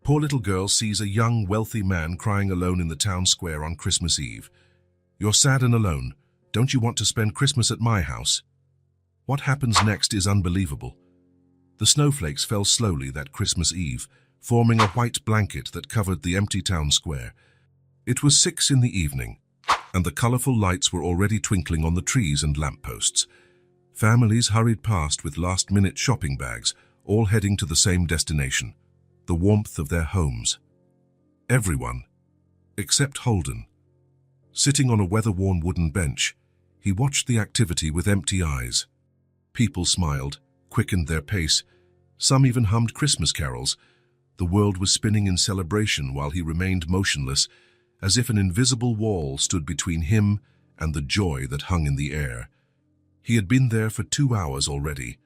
Poor little girl sees a young, wealthy man crying alone in the town square on Christmas Eve. You're sad and alone. Don't you want to spend Christmas at my house? What happens next is unbelievable. The snowflakes fell slowly that Christmas Eve, forming a white blanket that covered the empty town square. It was 6 in the evening, and the colorful lights were already twinkling on the trees and lampposts. Families hurried past with last-minute shopping bags, all heading to the same destination, the warmth of their homes. Everyone, except Holden. Sitting on a weather-worn wooden bench, he watched the activity with empty eyes. People smiled, quickened their pace. Some even hummed Christmas carols. The world was spinning in celebration while he remained motionless, as if an invisible wall stood between him and the joy that hung in the air. He had been there for 2 hours already.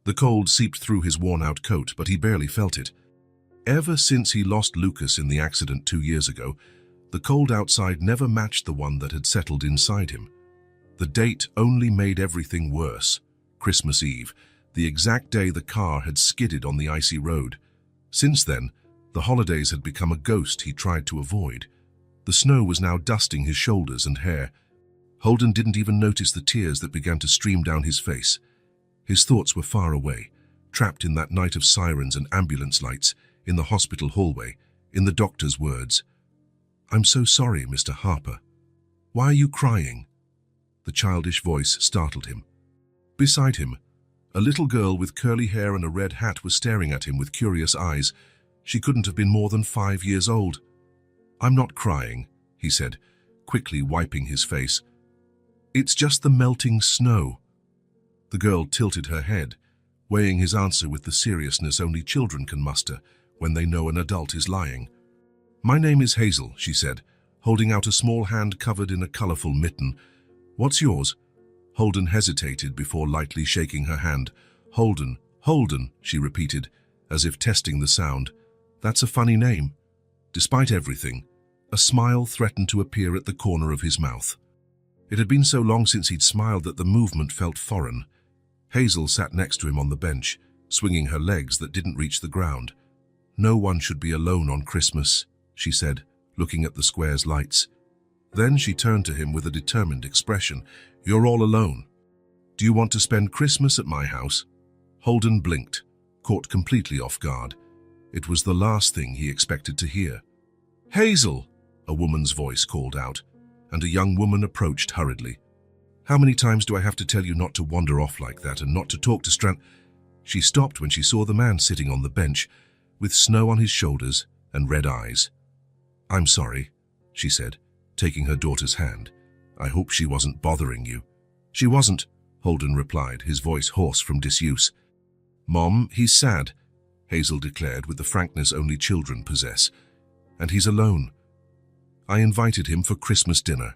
The cold seeped through his worn-out coat, but he barely felt it. Ever since he lost Lucas in the accident 2 years ago, the cold outside never matched the one that had settled inside him. The date only made everything worse. Christmas Eve, the exact day the car had skidded on the icy road. Since then, the holidays had become a ghost he tried to avoid. The snow was now dusting his shoulders and hair. Holden didn't even notice the tears that began to stream down his face. His thoughts were far away, trapped in that night of sirens and ambulance lights, in the hospital hallway, in the doctor's words. "I'm so sorry, Mr. Harper. Why are you crying?" The childish voice startled him. Beside him, a little girl with curly hair and a red hat was staring at him with curious eyes. She couldn't have been more than 5 years old. "I'm not crying," he said, quickly wiping his face. "It's just the melting snow." The girl tilted her head, weighing his answer with the seriousness only children can muster when they know an adult is lying. "My name is Hazel," she said, holding out a small hand covered in a colorful mitten. "What's yours?" Holden hesitated before lightly shaking her hand. "Holden, Holden," she repeated, as if testing the sound. "That's a funny name." Despite everything, a smile threatened to appear at the corner of his mouth. It had been so long since he'd smiled that the movement felt foreign. Hazel sat next to him on the bench, swinging her legs that didn't reach the ground. "No one should be alone on Christmas," she said, looking at the square's lights. Then she turned to him with a determined expression. "You're all alone. Do you want to spend Christmas at my house?" Holden blinked, caught completely off guard. It was the last thing he expected to hear. "Hazel!" a woman's voice called out, and a young woman approached hurriedly. "How many times do I have to tell you not to wander off like that and not to talk to Strand—" She stopped when she saw the man sitting on the bench, with snow on his shoulders and red eyes. "I'm sorry," she said, taking her daughter's hand. "I hope she wasn't bothering you." "She wasn't," Holden replied, his voice hoarse from disuse. "Mom, he's sad," Hazel declared with the frankness only children possess. "And he's alone. I invited him for Christmas dinner."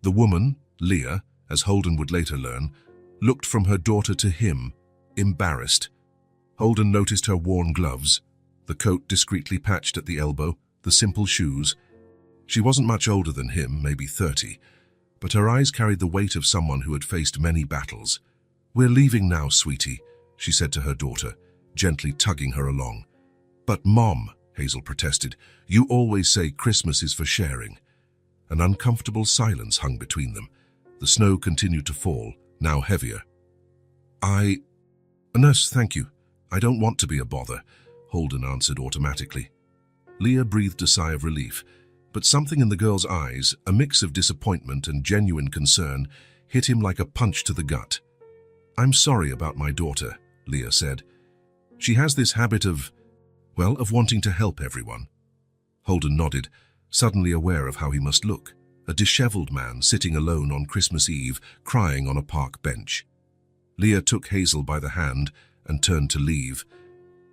The woman, Leah, as Holden would later learn, looked from her daughter to him, embarrassed. Holden noticed her worn gloves, the coat discreetly patched at the elbow, the simple shoes. She wasn't much older than him, maybe 30, but her eyes carried the weight of someone who had faced many battles. "We're leaving now, sweetie," she said to her daughter, gently tugging her along. "But Mom," Hazel protested, "you always say Christmas is for sharing." An uncomfortable silence hung between them. The snow continued to fall, now heavier. "Nurse, thank you. I don't want to be a bother," Holden answered automatically. Leah breathed a sigh of relief, but something in the girl's eyes, a mix of disappointment and genuine concern, hit him like a punch to the gut. "I'm sorry about my daughter," Leah said. "She has this habit of wanting to help everyone." Holden nodded, suddenly aware of how he must look, a disheveled man sitting alone on Christmas Eve, crying on a park bench. Leah took Hazel by the hand and turned to leave,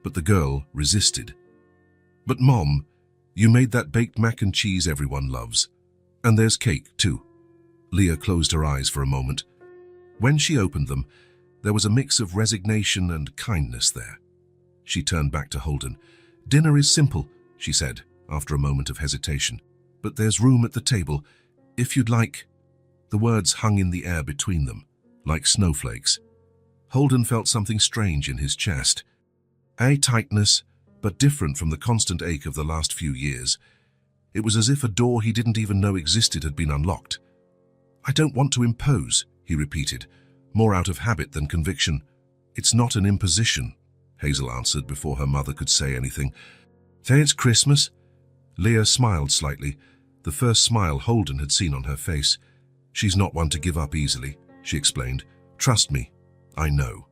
but the girl resisted. "But Mom, you made that baked mac and cheese everyone loves. And there's cake, too." Leah closed her eyes for a moment. When she opened them, there was a mix of resignation and kindness there. She turned back to Holden. "Dinner is simple," she said, after a moment of hesitation. "But there's room at the table, if you'd like." The words hung in the air between them, like snowflakes. Holden felt something strange in his chest. A tightness, but different from the constant ache of the last few years. It was as if a door he didn't even know existed had been unlocked. "I don't want to impose," he repeated, more out of habit than conviction. "It's not an imposition," Hazel answered before her mother could say anything. "Say it's Christmas." Leah smiled slightly, the first smile Holden had seen on her face. "She's not one to give up easily," she explained. "Trust me, I know."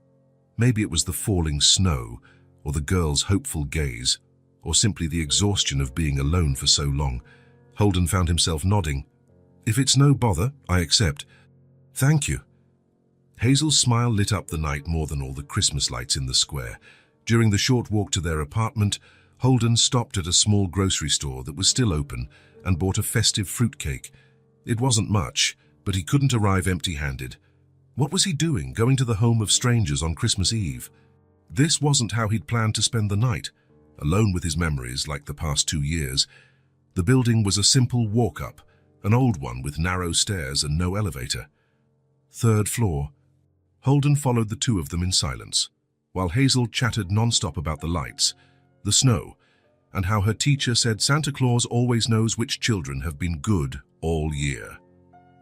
Maybe it was the falling snow, or the girl's hopeful gaze, or simply the exhaustion of being alone for so long. Holden found himself nodding. "If it's no bother, I accept." "Thank you." Hazel's smile lit up the night more than all the Christmas lights in the square. During the short walk to their apartment, Holden stopped at a small grocery store that was still open and bought a festive fruitcake. It wasn't much, but he couldn't arrive empty-handed. What was he doing, going to the home of strangers on Christmas Eve? This wasn't how he'd planned to spend the night, alone with his memories like the past 2 years. The building was a simple walk-up, an old one with narrow stairs and no elevator. 3rd floor. Holden followed the two of them in silence, while Hazel chattered non-stop about the lights, the snow, and how her teacher said Santa Claus always knows which children have been good all year.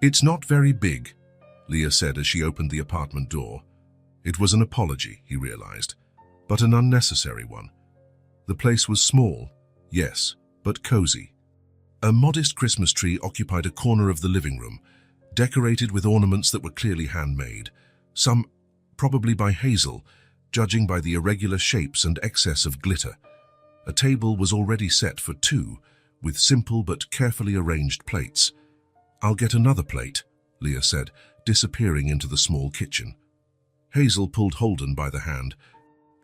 "It's not very big," Leah said as she opened the apartment door. It was an apology, he realized, but an unnecessary one. The place was small, yes, but cozy. A modest Christmas tree occupied a corner of the living room, decorated with ornaments that were clearly handmade, some probably by Hazel, judging by the irregular shapes and excess of glitter. A table was already set for 2, with simple but carefully arranged plates. "I'll get another plate," Leah said, disappearing into the small kitchen. Hazel pulled Holden by the hand.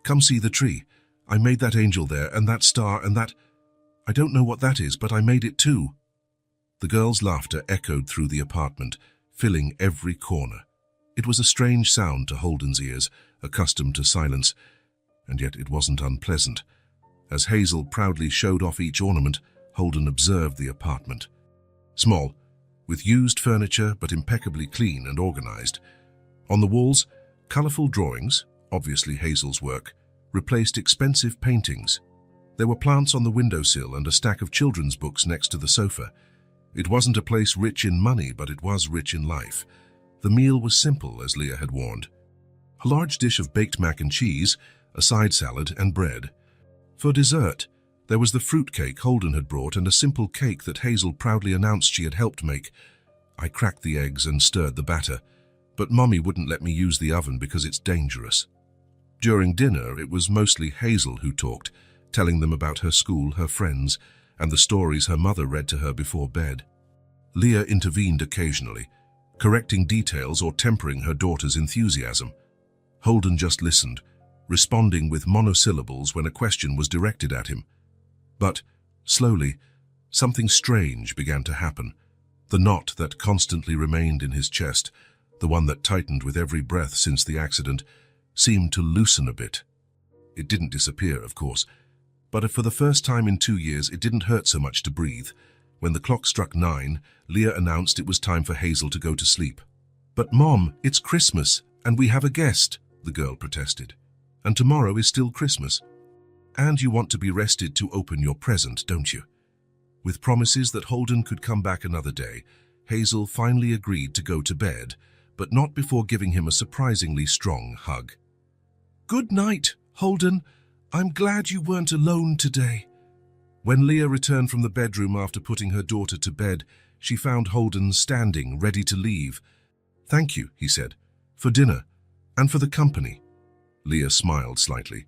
"Come see the tree. I made that angel there, and that star, and that... I don't know what that is, but I made it too." The girl's laughter echoed through the apartment, filling every corner. It was a strange sound to Holden's ears, accustomed to silence, and yet it wasn't unpleasant. As Hazel proudly showed off each ornament, Holden observed the apartment. Small, with used furniture but impeccably clean and organized. On the walls, colorful drawings, obviously Hazel's work, replaced expensive paintings. There were plants on the windowsill and a stack of children's books next to the sofa. It wasn't a place rich in money, but it was rich in life. The meal was simple, as Leah had warned. A large dish of baked mac and cheese, a side salad, and bread. For dessert, there was the fruitcake Holden had brought and a simple cake that Hazel proudly announced she had helped make. I cracked the eggs and stirred the batter, but Mommy wouldn't let me use the oven because it's dangerous. During dinner, it was mostly Hazel who talked, telling them about her school, her friends, and the stories her mother read to her before bed. Leah intervened occasionally, correcting details or tempering her daughter's enthusiasm. Holden just listened, responding with monosyllables when a question was directed at him. But, slowly, something strange began to happen. The knot that constantly remained in his chest, the one that tightened with every breath since the accident, seemed to loosen a bit. It didn't disappear, of course, but for the first time in 2 years it didn't hurt so much to breathe. When the clock struck 9, Leah announced it was time for Hazel to go to sleep. "But Mom, it's Christmas, and we have a guest," the girl protested. "And tomorrow is still Christmas. And you want to be rested to open your present, don't you?" With promises that Holden could come back another day, Hazel finally agreed to go to bed, but not before giving him a surprisingly strong hug. "Good night, Holden. I'm glad you weren't alone today." When Leah returned from the bedroom after putting her daughter to bed, she found Holden standing, ready to leave. "Thank you," he said, "for dinner, and for the company." Leah smiled slightly.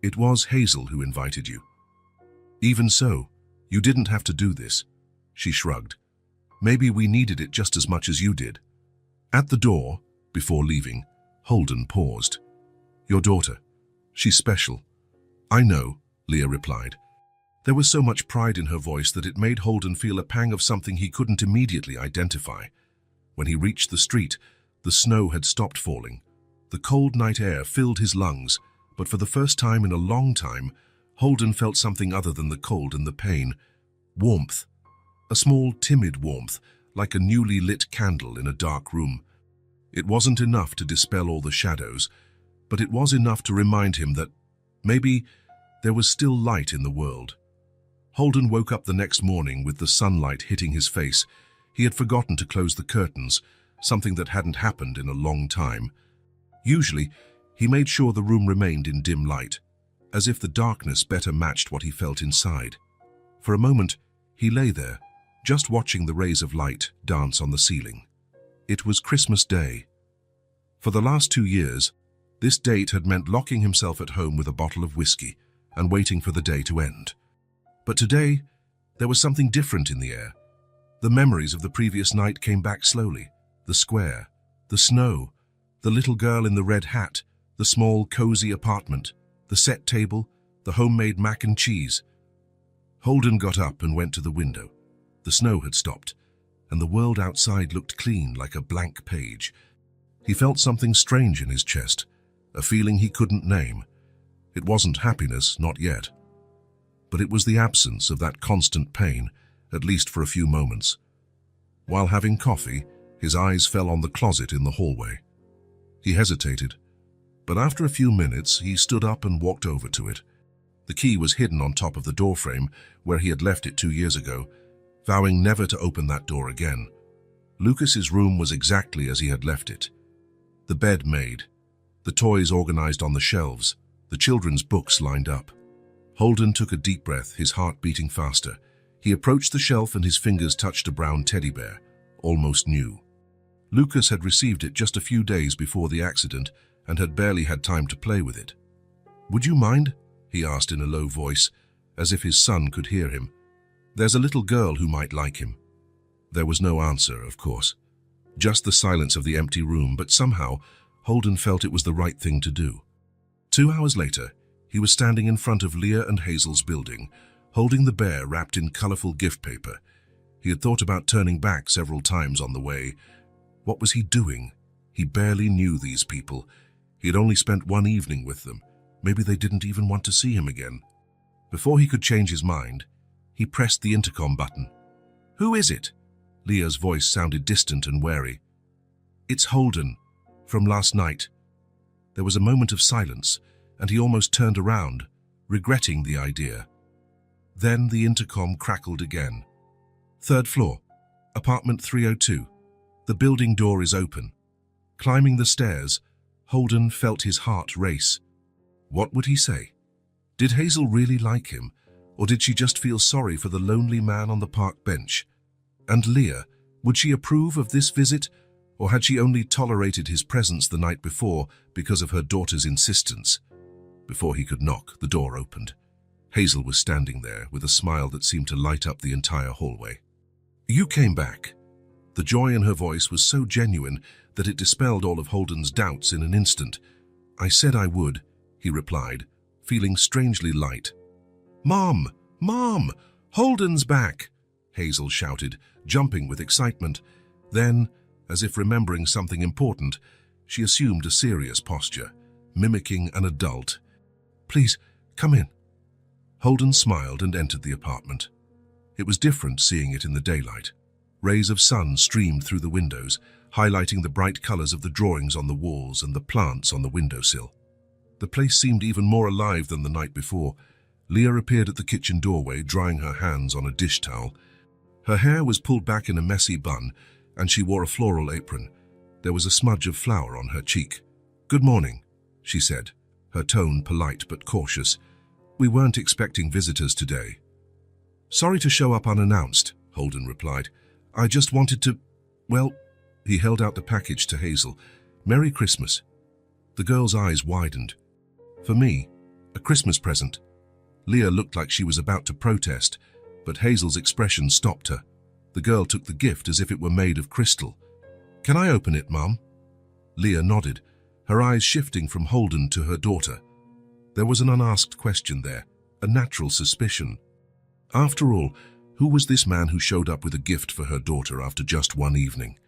"It was Hazel who invited you." "Even so, you didn't have to do this." She shrugged. "Maybe we needed it just as much as you did." At the door, before leaving, Holden paused. "Your daughter. She's special." "I know," Leah replied. There was so much pride in her voice that it made Holden feel a pang of something he couldn't immediately identify. When he reached the street, the snow had stopped falling. The cold night air filled his lungs, but for the first time in a long time, Holden felt something other than the cold and the pain. Warmth. A small, timid warmth, like a newly lit candle in a dark room. It wasn't enough to dispel all the shadows, but it was enough to remind him that maybe There was still light in the world. Holden woke up the next morning with the sunlight hitting his face. He had forgotten to close the curtains, something that hadn't happened in a long time. Usually, he made sure the room remained in dim light, as if the darkness better matched what he felt inside. For a moment, he lay there, just watching the rays of light dance on the ceiling. It was Christmas Day. For the last 2 years, this date had meant locking himself at home with a bottle of whiskey and waiting for the day to end. But today, there was something different in the air. The memories of the previous night came back slowly. The square, the snow, the little girl in the red hat, the small, cozy apartment, the set table, the homemade mac and cheese. Holden got up and went to the window. The snow had stopped, and the world outside looked clean like a blank page. He felt something strange in his chest, a feeling he couldn't name. It wasn't happiness, not yet. But it was the absence of that constant pain, at least for a few moments. While having coffee, his eyes fell on the closet in the hallway. He hesitated, but after a few minutes he stood up and walked over to it. The key was hidden on top of the doorframe where he had left it 2 years ago, vowing never to open that door again. Lucas's room was exactly as he had left it. The bed made, the toys organized on the shelves, the children's books lined up. Holden took a deep breath, his heart beating faster. He approached the shelf and his fingers touched a brown teddy bear, almost new. Lucas had received it just a few days before the accident and had barely had time to play with it. "Would you mind?" he asked in a low voice, as if his son could hear him. "There's a little girl who might like him." There was no answer, of course. Just the silence of the empty room, but somehow Holden felt it was the right thing to do. 2 hours later, he was standing in front of Leah and Hazel's building, holding the bear wrapped in colorful gift paper. He had thought about turning back several times on the way. What was he doing? He barely knew these people. He had only spent 1 evening with them. Maybe they didn't even want to see him again. Before he could change his mind, he pressed the intercom button. "Who is it?" Leah's voice sounded distant and wary. "It's Holden, from last night." There was a moment of silence, and he almost turned around, regretting the idea. Then the intercom crackled again. "Third floor, apartment 302. The building door is open." Climbing the stairs, Holden felt his heart race. What would he say? Did Hazel really like him, or did she just feel sorry for the lonely man on the park bench? And Leah, would she approve of this visit, or had she only tolerated his presence the night before because of her daughter's insistence? Before he could knock, the door opened. Hazel was standing there with a smile that seemed to light up the entire hallway. "You came back." The joy in her voice was so genuine that it dispelled all of Holden's doubts in an instant. "I said I would," he replied, feeling strangely light. "Mom! Mom! Holden's back!" Hazel shouted, jumping with excitement. Then, as if remembering something important, she assumed a serious posture, mimicking an adult. "Please, come in." Holden smiled and entered the apartment. It was different seeing it in the daylight. Rays of sun streamed through the windows, highlighting the bright colors of the drawings on the walls and the plants on the windowsill. The place seemed even more alive than the night before. Leah appeared at the kitchen doorway, drying her hands on a dish towel. Her hair was pulled back in a messy bun, and she wore a floral apron. There was a smudge of flour on her cheek. "Good morning," she said, her tone polite but cautious. "We weren't expecting visitors today." "Sorry to show up unannounced," Holden replied. "I just wanted to—" Well, he held out the package to Hazel. "Merry Christmas." The girl's eyes widened. "For me, a Christmas present." Leah looked like she was about to protest, but Hazel's expression stopped her. The girl took the gift as if it were made of crystal. "Can I open it, Mum?" Leah nodded, her eyes shifting from Holden to her daughter. There was an unasked question there, a natural suspicion. After all, who was this man who showed up with a gift for her daughter after just 1 evening?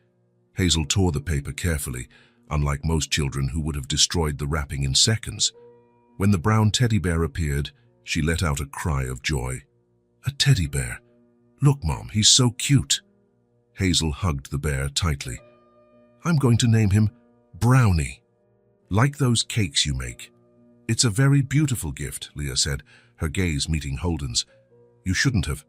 Hazel tore the paper carefully, unlike most children who would have destroyed the wrapping in seconds. When the brown teddy bear appeared, she let out a cry of joy. "A teddy bear! Look, Mom, he's so cute." Hazel hugged the bear tightly. "I'm going to name him Brownie. Like those cakes you make." "It's a very beautiful gift," Leah said, her gaze meeting Holden's. "You shouldn't have."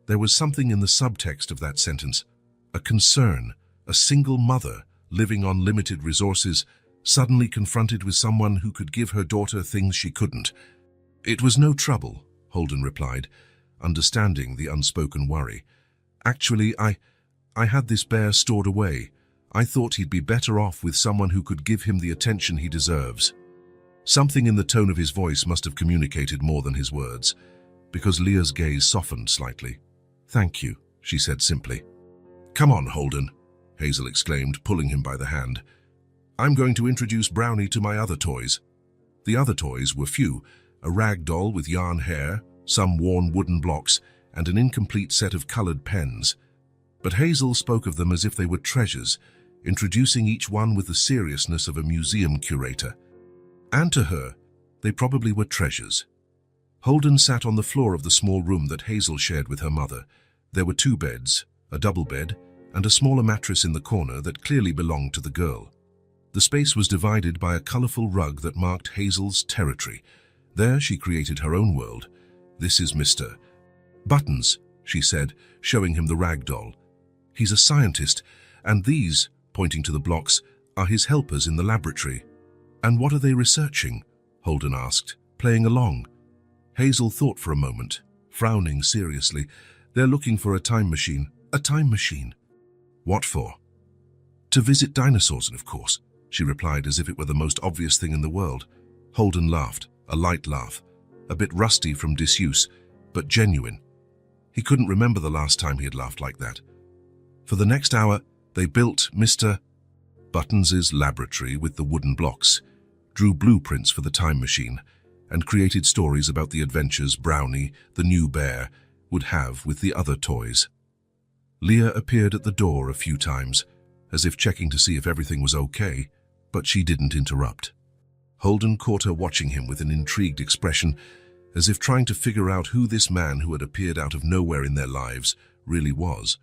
There was something in the subtext of that sentence, a concern, a single mother living on limited resources, suddenly confronted with someone who could give her daughter things she couldn't. "It was no trouble," Holden replied, understanding the unspoken worry. "Actually, I had this bear stored away. I thought he'd be better off with someone who could give him the attention he deserves." Something in the tone of his voice must have communicated more than his words, because Leah's gaze softened slightly. "Thank you," she said simply. "Come on, Holden," Hazel exclaimed, pulling him by the hand. "I'm going to introduce Brownie to my other toys." The other toys were few: a rag doll with yarn hair, some worn wooden blocks, and an incomplete set of colored pens. But Hazel spoke of them as if they were treasures, introducing each one with the seriousness of a museum curator. And to her, they probably were treasures. Holden sat on the floor of the small room that Hazel shared with her mother. There were 2 beds, a double bed, and a smaller mattress in the corner that clearly belonged to the girl. The space was divided by a colorful rug that marked Hazel's territory. There she created her own world. "This is Mr. Buttons," she said, showing him the rag doll. "He's a scientist, and these," pointing to the blocks, "are his helpers in the laboratory." "And what are they researching?" Holden asked, playing along. Hazel thought for a moment, frowning seriously. "They're looking for a time machine." "A time machine? What for?" "To visit dinosaurs, of course," she replied as if it were the most obvious thing in the world. Holden laughed, a light laugh, a bit rusty from disuse, but genuine. He couldn't remember the last time he had laughed like that. For the next hour, they built Mr. Buttons's laboratory with the wooden blocks, drew blueprints for the time machine, and created stories about the adventures Brownie, the new bear, would have with the other toys. Leah appeared at the door a few times, as if checking to see if everything was okay, but she didn't interrupt. Holden caught her watching him with an intrigued expression, as if trying to figure out who this man who had appeared out of nowhere in their lives really was.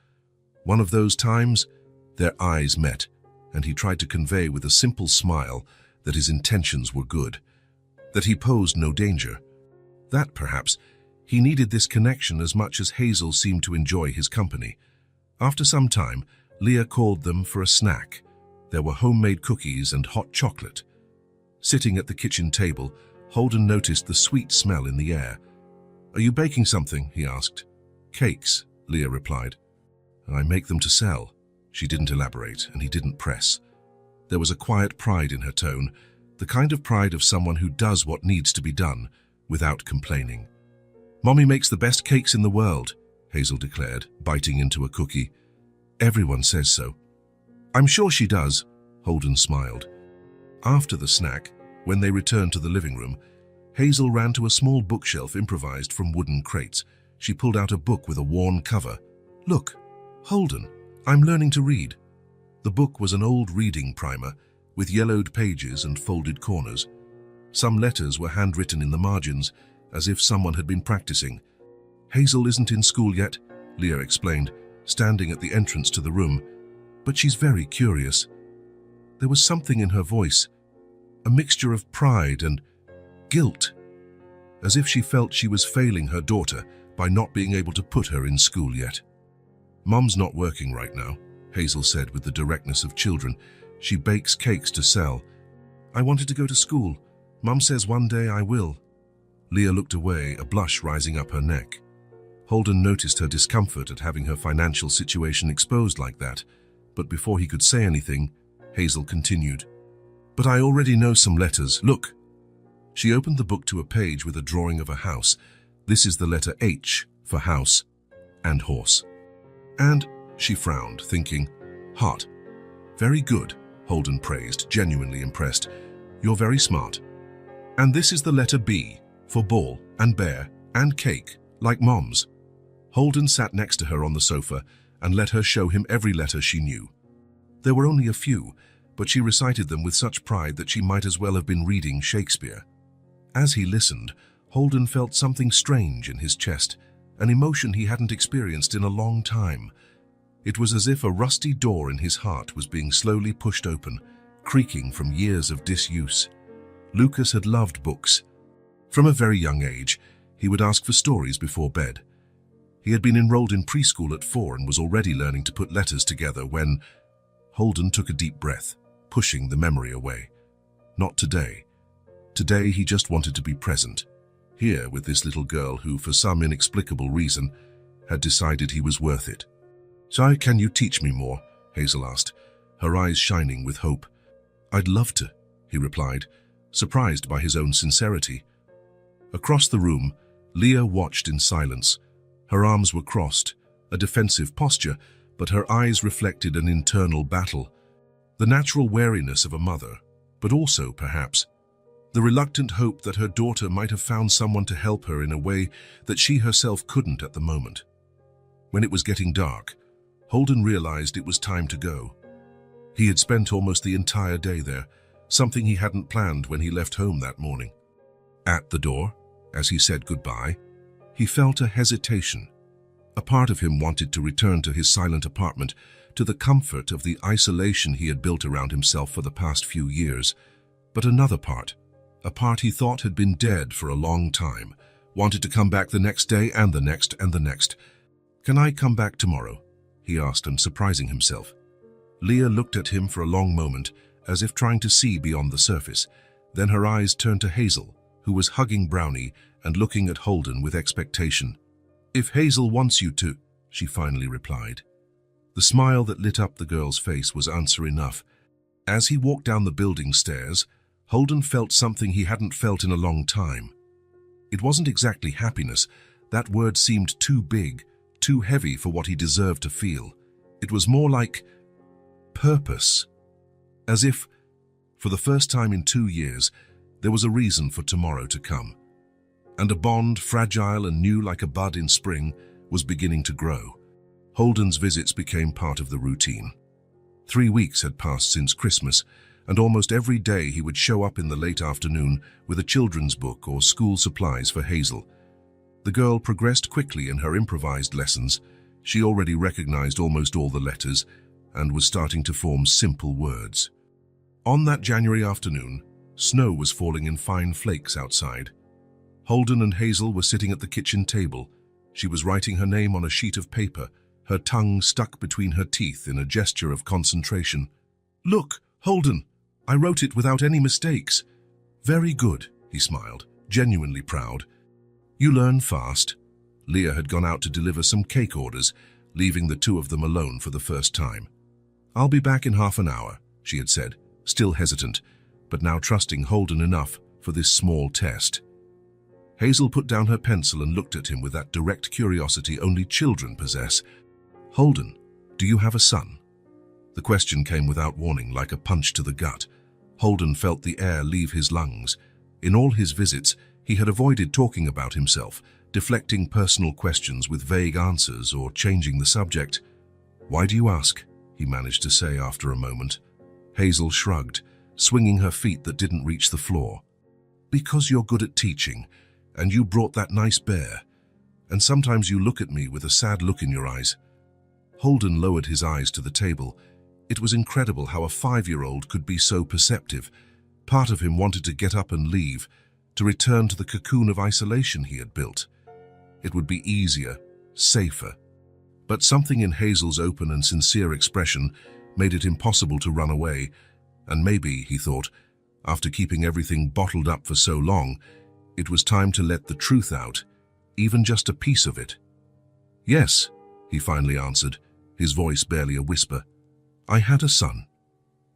One of those times, their eyes met, and he tried to convey with a simple smile that his intentions were good, that he posed no danger. That, perhaps, he needed this connection as much as Hazel seemed to enjoy his company. After some time, Leah called them for a snack. There were homemade cookies and hot chocolate. Sitting at the kitchen table, Holden noticed the sweet smell in the air. "Are you baking something?" he asked. "Cakes," Leah replied. "I make them to sell." She didn't elaborate, and he didn't press. There was a quiet pride in her tone, the kind of pride of someone who does what needs to be done, without complaining. "Mommy makes the best cakes in the world," Hazel declared, biting into a cookie. "Everyone says so." "I'm sure she does," Holden smiled. After the snack, when they returned to the living room, Hazel ran to a small bookshelf improvised from wooden crates. She pulled out a book with a worn cover. "Look, Holden, I'm learning to read." The book was an old reading primer, with yellowed pages and folded corners. Some letters were handwritten in the margins, as if someone had been practicing. "Hazel isn't in school yet," Leah explained, standing at the entrance to the room, "but she's very curious." There was something in her voice, a mixture of pride and guilt, as if she felt she was failing her daughter by not being able to put her in school yet. "Mom's not working right now," Hazel said with the directness of children. "She bakes cakes to sell. I wanted to go to school. Mom says one day I will." Leah looked away, a blush rising up her neck. Holden noticed her discomfort at having her financial situation exposed like that, but before he could say anything, Hazel continued. "But I already know some letters. Look." She opened the book to a page with a drawing of a house. "This is the letter H for house and horse." "And," she frowned, thinking, "Hot." "Very good," Holden praised, genuinely impressed. "You're very smart." "And this is the letter B for ball and bear and cake, like Mom's." Holden sat next to her on the sofa and let her show him every letter she knew. There were only a few, but she recited them with such pride that she might as well have been reading Shakespeare. As he listened, Holden felt something strange in his chest, an emotion he hadn't experienced in a long time. It was as if a rusty door in his heart was being slowly pushed open, creaking from years of disuse. Lucas had loved books. From a very young age, he would ask for stories before bed. He had been enrolled in preschool at 4 and was already learning to put letters together when Holden took a deep breath, pushing the memory away. Not today. Today he just wanted to be present, here with this little girl who, for some inexplicable reason, had decided he was worth it. "So, can you teach me more?" Hazel asked, her eyes shining with hope. "I'd love to," he replied, surprised by his own sincerity. Across the room, Leah watched in silence. Her arms were crossed, a defensive posture, but her eyes reflected an internal battle. The natural wariness of a mother, but also, perhaps, the reluctant hope that her daughter might have found someone to help her in a way that she herself couldn't at the moment. When it was getting dark, Holden realized it was time to go. He had spent almost the entire day there, something he hadn't planned when he left home that morning. At the door, as he said goodbye, he felt a hesitation. A part of him wanted to return to his silent apartment, to the comfort of the isolation he had built around himself for the past few years. But another part, a part he thought had been dead for a long time, wanted to come back the next day and the next and the next. "Can I come back tomorrow?" he asked him, surprising himself. Leah looked at him for a long moment, as if trying to see beyond the surface. Then her eyes turned to Hazel, who was hugging Brownie and looking at Holden with expectation. "If Hazel wants you to," she finally replied. The smile that lit up the girl's face was answer enough. As he walked down the building stairs, Holden felt something he hadn't felt in a long time. It wasn't exactly happiness. That word seemed too big, too heavy for what he deserved to feel. It was more like purpose. As if, for the first time in 2 years, there was a reason for tomorrow to come. And a bond, fragile and new like a bud in spring, was beginning to grow. Holden's visits became part of the routine. 3 weeks had passed since Christmas, and almost every day he would show up in the late afternoon with a children's book or school supplies for Hazel. The girl progressed quickly in her improvised lessons. She already recognized almost all the letters and was starting to form simple words. On that January afternoon, snow was falling in fine flakes outside. Holden and Hazel were sitting at the kitchen table. She was writing her name on a sheet of paper, her tongue stuck between her teeth in a gesture of concentration. "Look, Holden, I wrote it without any mistakes." "Very good," he smiled, genuinely proud. "You learn fast." Leah had gone out to deliver some cake orders, leaving the two of them alone for the first time. "I'll be back in half an hour," she had said, still hesitant, but now trusting Holden enough for this small test. Hazel put down her pencil and looked at him with that direct curiosity only children possess. "Holden, do you have a son?" The question came without warning, like a punch to the gut. Holden felt the air leave his lungs. In all his visits, he had avoided talking about himself, deflecting personal questions with vague answers or changing the subject. "Why do you ask?" he managed to say after a moment. Hazel shrugged, swinging her feet that didn't reach the floor. "Because you're good at teaching, and you brought that nice bear. And sometimes you look at me with a sad look in your eyes." Holden lowered his eyes to the table. It was incredible how a 5-year-old could be so perceptive. Part of him wanted to get up and leave, to return to the cocoon of isolation he had built. It would be easier, safer. But something in Hazel's open and sincere expression made it impossible to run away. And maybe, he thought, after keeping everything bottled up for so long, it was time to let the truth out, even just a piece of it. "Yes," he finally answered, his voice barely a whisper. "I had a son."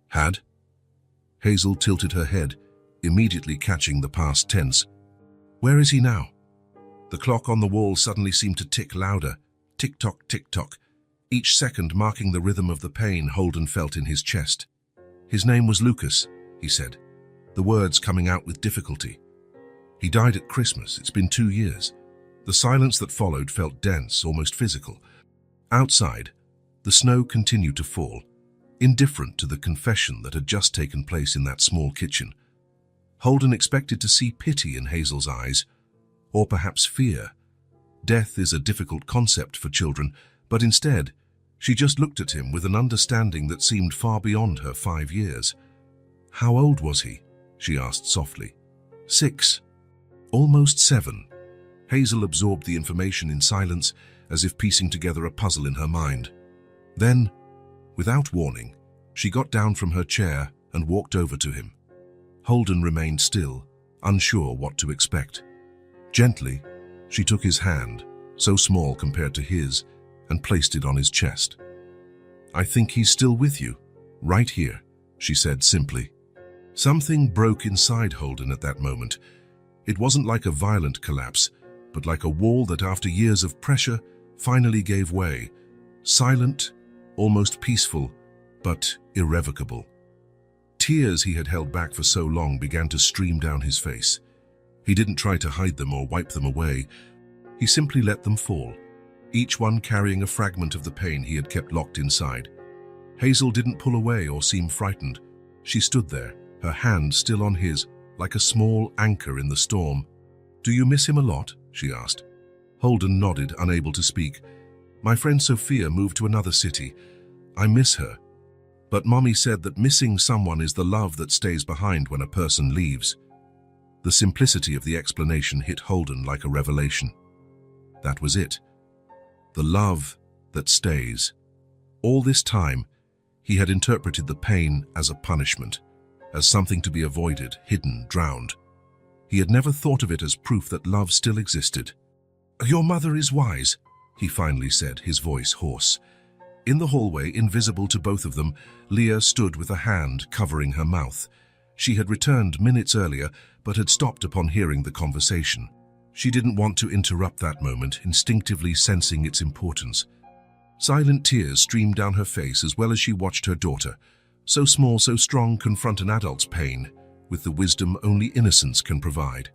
"Had?" Hazel tilted her head, immediately catching the past tense. "Where is he now?" The clock on the wall suddenly seemed to tick louder, tick-tock, tick-tock, each second marking the rhythm of the pain Holden felt in his chest. "His name was Lucas," he said, the words coming out with difficulty. "He died at Christmas. It's been 2 years." The silence that followed felt dense, almost physical. Outside, the snow continued to fall, indifferent to the confession that had just taken place in that small kitchen. Holden expected to see pity in Hazel's eyes, or perhaps fear. Death is a difficult concept for children, but instead, she just looked at him with an understanding that seemed far beyond her 5 years. How old was he? she asked softly. 6. Almost 7. Hazel absorbed the information in silence, as if piecing together a puzzle in her mind. Then, without warning, she got down from her chair and walked over to him. Holden remained still, unsure what to expect. Gently, she took his hand, so small compared to his, and placed it on his chest. "I think he's still with you, right here," she said simply. Something broke inside Holden at that moment. It wasn't like a violent collapse, but like a wall that after years of pressure finally gave way. Silent, almost peaceful, but irrevocable. Tears he had held back for so long began to stream down his face. He didn't try to hide them or wipe them away. He simply let them fall, each one carrying a fragment of the pain he had kept locked inside. Hazel didn't pull away or seem frightened. She stood there, her hand still on his, like a small anchor in the storm. "Do you miss him a lot?" she asked. Holden nodded, unable to speak. "My friend Sophia moved to another city. I miss her. But Mommy said that missing someone is the love that stays behind when a person leaves." The simplicity of the explanation hit Holden like a revelation. That was it. The love that stays. All this time, he had interpreted the pain as a punishment, as something to be avoided, hidden, drowned. He had never thought of it as proof that love still existed. "Your mother is wise," he finally said, his voice hoarse. In the hallway, invisible to both of them, Leah stood with a hand covering her mouth. She had returned minutes earlier, but had stopped upon hearing the conversation. She didn't want to interrupt that moment, instinctively sensing its importance. Silent tears streamed down her face as well as she watched her daughter, so small, so strong, confront an adult's pain with the wisdom only innocence can provide.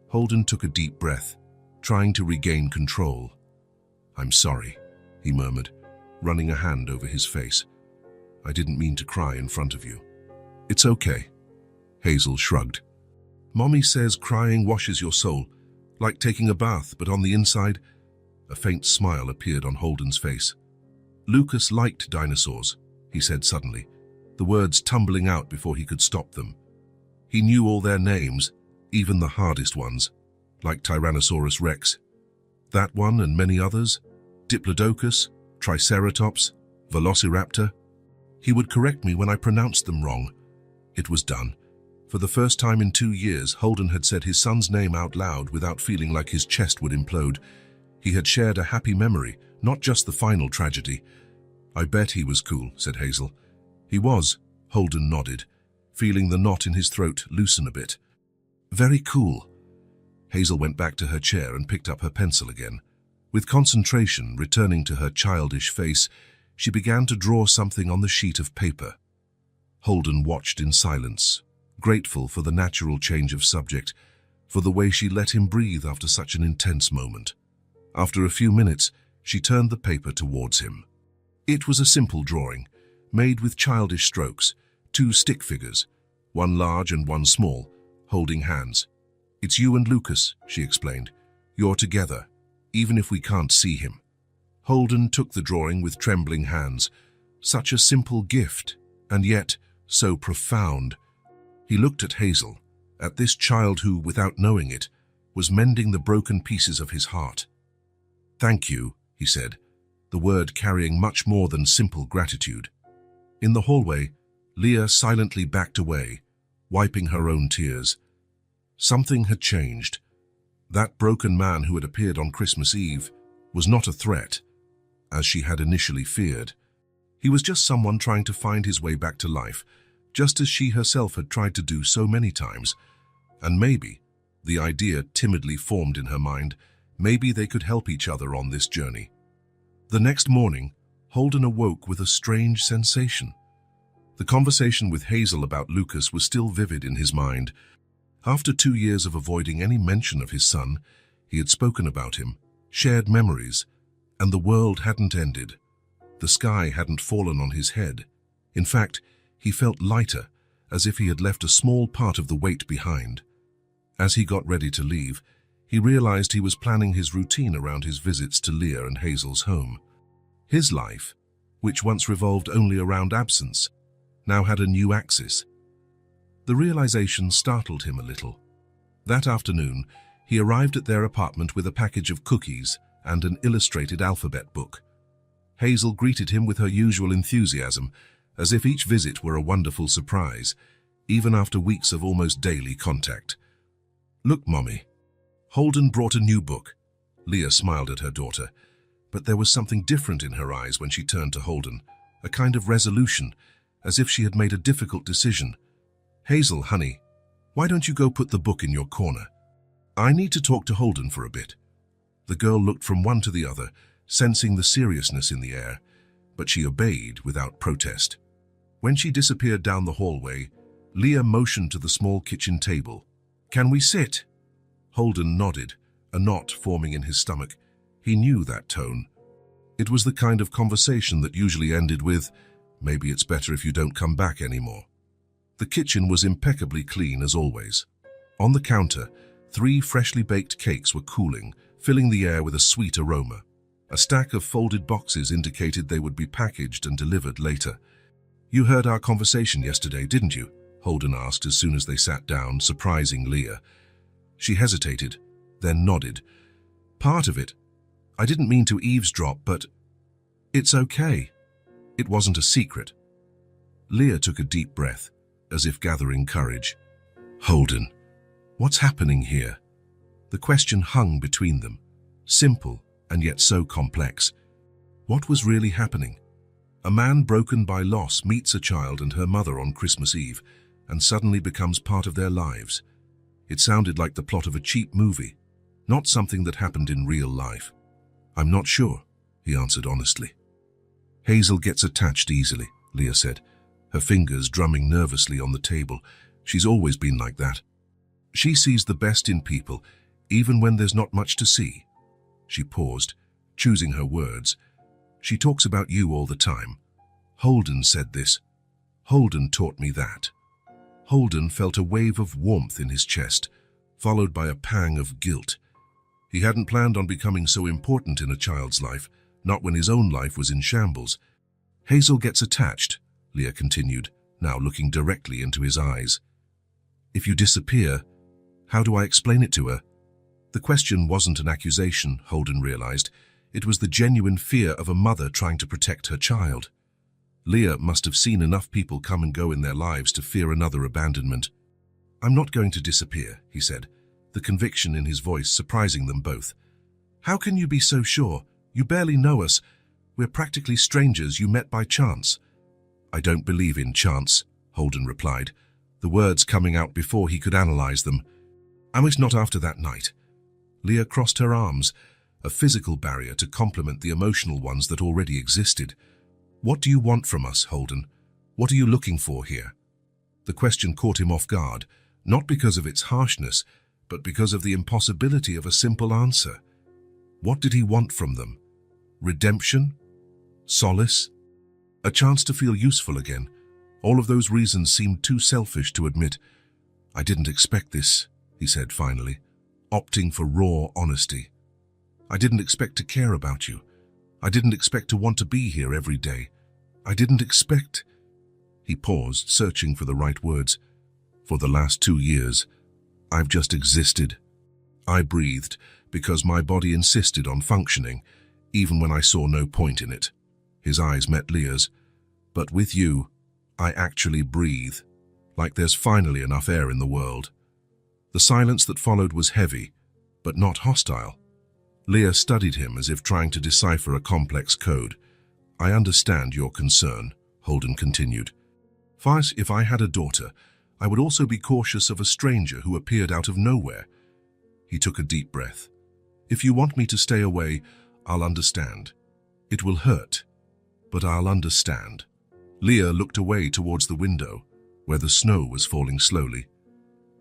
Holden took a deep breath, trying to regain control. "I'm sorry," he murmured, running a hand over his face. "I didn't mean to cry in front of you." "It's okay," Hazel shrugged. "Mommy says crying washes your soul, like taking a bath, but on the inside..." A faint smile appeared on Holden's face. "Lucas liked dinosaurs," he said suddenly, the words tumbling out before he could stop them. He knew all their names, even the hardest ones, like Tyrannosaurus rex. That one and many others, Diplodocus, Triceratops, Velociraptor. He would correct me when I pronounced them wrong. It was done. For the first time in 2 years, Holden had said his son's name out loud without feeling like his chest would implode. He had shared a happy memory, not just the final tragedy. "I bet he was cool," said Hazel. "He was," Holden nodded, feeling the knot in his throat loosen a bit. "Very cool." Hazel went back to her chair and picked up her pencil again. With concentration returning to her childish face, she began to draw something on the sheet of paper. Holden watched in silence, grateful for the natural change of subject, for the way she let him breathe after such an intense moment. After a few minutes, she turned the paper towards him. It was a simple drawing, made with childish strokes, 2 stick figures, one large and one small, holding hands. "It's you and Lucas," she explained. "You're together, even if we can't see him." Holden took the drawing with trembling hands. Such a simple gift, and yet so profound. He looked at Hazel, at this child who, without knowing it, was mending the broken pieces of his heart. "Thank you," he said, the word carrying much more than simple gratitude. In the hallway, Leah silently backed away, wiping her own tears. Something had changed. That broken man who had appeared on Christmas Eve was not a threat, as she had initially feared. He was just someone trying to find his way back to life, just as she herself had tried to do so many times. And maybe, the idea timidly formed in her mind, maybe they could help each other on this journey. The next morning, Holden awoke with a strange sensation. The conversation with Hazel about Lucas was still vivid in his mind. After 2 years of avoiding any mention of his son, he had spoken about him, shared memories, and the world hadn't ended. The sky hadn't fallen on his head. In fact, he felt lighter, as if he had left a small part of the weight behind. As he got ready to leave, he realized he was planning his routine around his visits to Leah and Hazel's home. His life, which once revolved only around absence, now had a new axis. The realization startled him a little. That afternoon, he arrived at their apartment with a package of cookies and an illustrated alphabet book. Hazel greeted him with her usual enthusiasm, as if each visit were a wonderful surprise, even after weeks of almost daily contact. "Look, Mommy." Holden brought a new book. Leah smiled at her daughter, but there was something different in her eyes when she turned to Holden, a kind of resolution, as if she had made a difficult decision. "Hazel, honey, why don't you go put the book in your corner? I need to talk to Holden for a bit." The girl looked from one to the other, sensing the seriousness in the air, but she obeyed without protest. When she disappeared down the hallway, Leah motioned to the small kitchen table. "Can we sit?" Holden nodded, a knot forming in his stomach. He knew that tone. It was the kind of conversation that usually ended with, "Maybe it's better if you don't come back anymore." The kitchen was impeccably clean as always. On the counter, 3 freshly baked cakes were cooling, filling the air with a sweet aroma. A stack of folded boxes indicated they would be packaged and delivered later. "You heard our conversation yesterday, didn't you?" Holden asked as soon as they sat down, surprising Leah. She hesitated, then nodded. "Part of it. I didn't mean to eavesdrop, but it's okay. It wasn't a secret." Leah took a deep breath, as if gathering courage. "Holden, what's happening here?" The question hung between them, simple and yet so complex. What was really happening? A man broken by loss meets a child and her mother on Christmas Eve, and suddenly becomes part of their lives. It sounded like the plot of a cheap movie, not something that happened in real life. "I'm not sure," he answered honestly. "Hazel gets attached easily," Leah said, her fingers drumming nervously on the table. "She's always been like that. She sees the best in people, even when there's not much to see." She paused, choosing her words. "She talks about you all the time. Holden said this. Holden taught me that." Holden felt a wave of warmth in his chest, followed by a pang of guilt. He hadn't planned on becoming so important in a child's life, not when his own life was in shambles. "Hazel gets attached," Leah continued, now looking directly into his eyes. "If you disappear, how do I explain it to her?" The question wasn't an accusation, Holden realized. It was the genuine fear of a mother trying to protect her child. Leah must have seen enough people come and go in their lives to fear another abandonment. "I'm not going to disappear," he said, the conviction in his voice surprising them both. "How can you be so sure? You barely know us. We're practically strangers you met by chance." "I don't believe in chance," Holden replied, the words coming out before he could analyze them. "And it's not after that night." Leah crossed her arms, a physical barrier to complement the emotional ones that already existed. "What do you want from us, Holden? What are you looking for here?" The question caught him off guard, not because of its harshness, but because of the impossibility of a simple answer. What did he want from them? Redemption? Solace? A chance to feel useful again? All of those reasons seemed too selfish to admit. "I didn't expect this," he said finally, opting for raw honesty. "I didn't expect to care about you. I didn't expect to want to be here every day. I didn't expect—" He paused, searching for the right words. "For the last 2 years, I've just existed. I breathed because my body insisted on functioning, even when I saw no point in it." His eyes met Leah's. "But with you, I actually breathe, like there's finally enough air in the world." The silence that followed was heavy, but not hostile. Leah studied him as if trying to decipher a complex code. "I understand your concern," Holden continued. "If I had a daughter, I would also be cautious of a stranger who appeared out of nowhere." He took a deep breath. "If you want me to stay away, I'll understand. It will hurt, but I'll understand." Leah looked away towards the window, where the snow was falling slowly.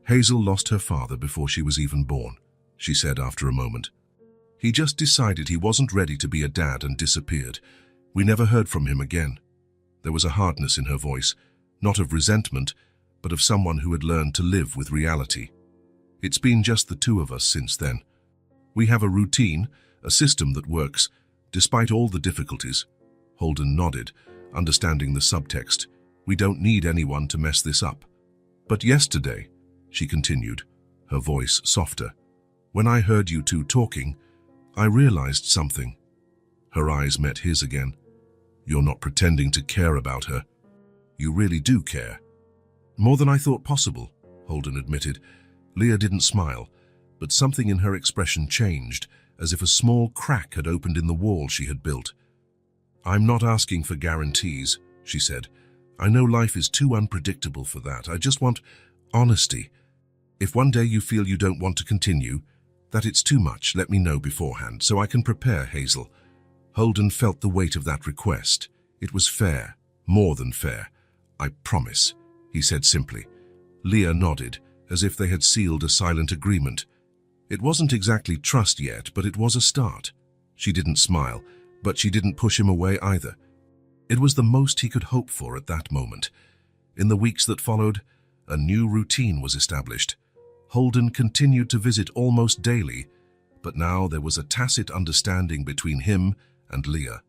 "Hazel lost her father before she was even born," she said after a moment. "He just decided he wasn't ready to be a dad and disappeared. We never heard from him again." There was a hardness in her voice, not of resentment, but of someone who had learned to live with reality. "It's been just the 2 of us since then. We have a routine, a system that works, despite all the difficulties." Holden nodded, understanding the subtext. "We don't need anyone to mess this up." But yesterday, she continued, her voice softer, when I heard you two talking, I realized something. Her eyes met his again. You're not pretending to care about her. You really do care. More than I thought possible, Holden admitted. Leah didn't smile, but something in her expression changed, as if a small crack had opened in the wall she had built. I'm not asking for guarantees, she said. I know life is too unpredictable for that. I just want honesty. If one day you feel you don't want to continue, that it's too much, let me know beforehand, so I can prepare, Hazel. Holden felt the weight of that request. It was fair, more than fair. I promise, he said simply. Leah nodded, as if they had sealed a silent agreement. It wasn't exactly trust yet, but it was a start. She didn't smile, but she didn't push him away either. It was the most he could hope for at that moment. In the weeks that followed, a new routine was established. Holden continued to visit almost daily, but now there was a tacit understanding between him and Leah.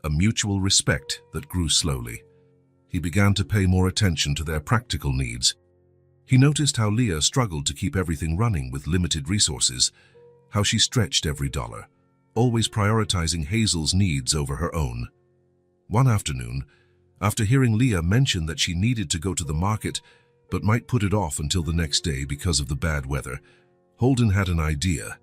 A mutual respect that grew slowly. He began to pay more attention to their practical needs. He noticed how Leah struggled to keep everything running with limited resources, how she stretched every dollar, always prioritizing Hazel's needs over her own. One afternoon, after hearing Leah mention that she needed to go to the market but might put it off until the next day because of the bad weather, Holden had an idea.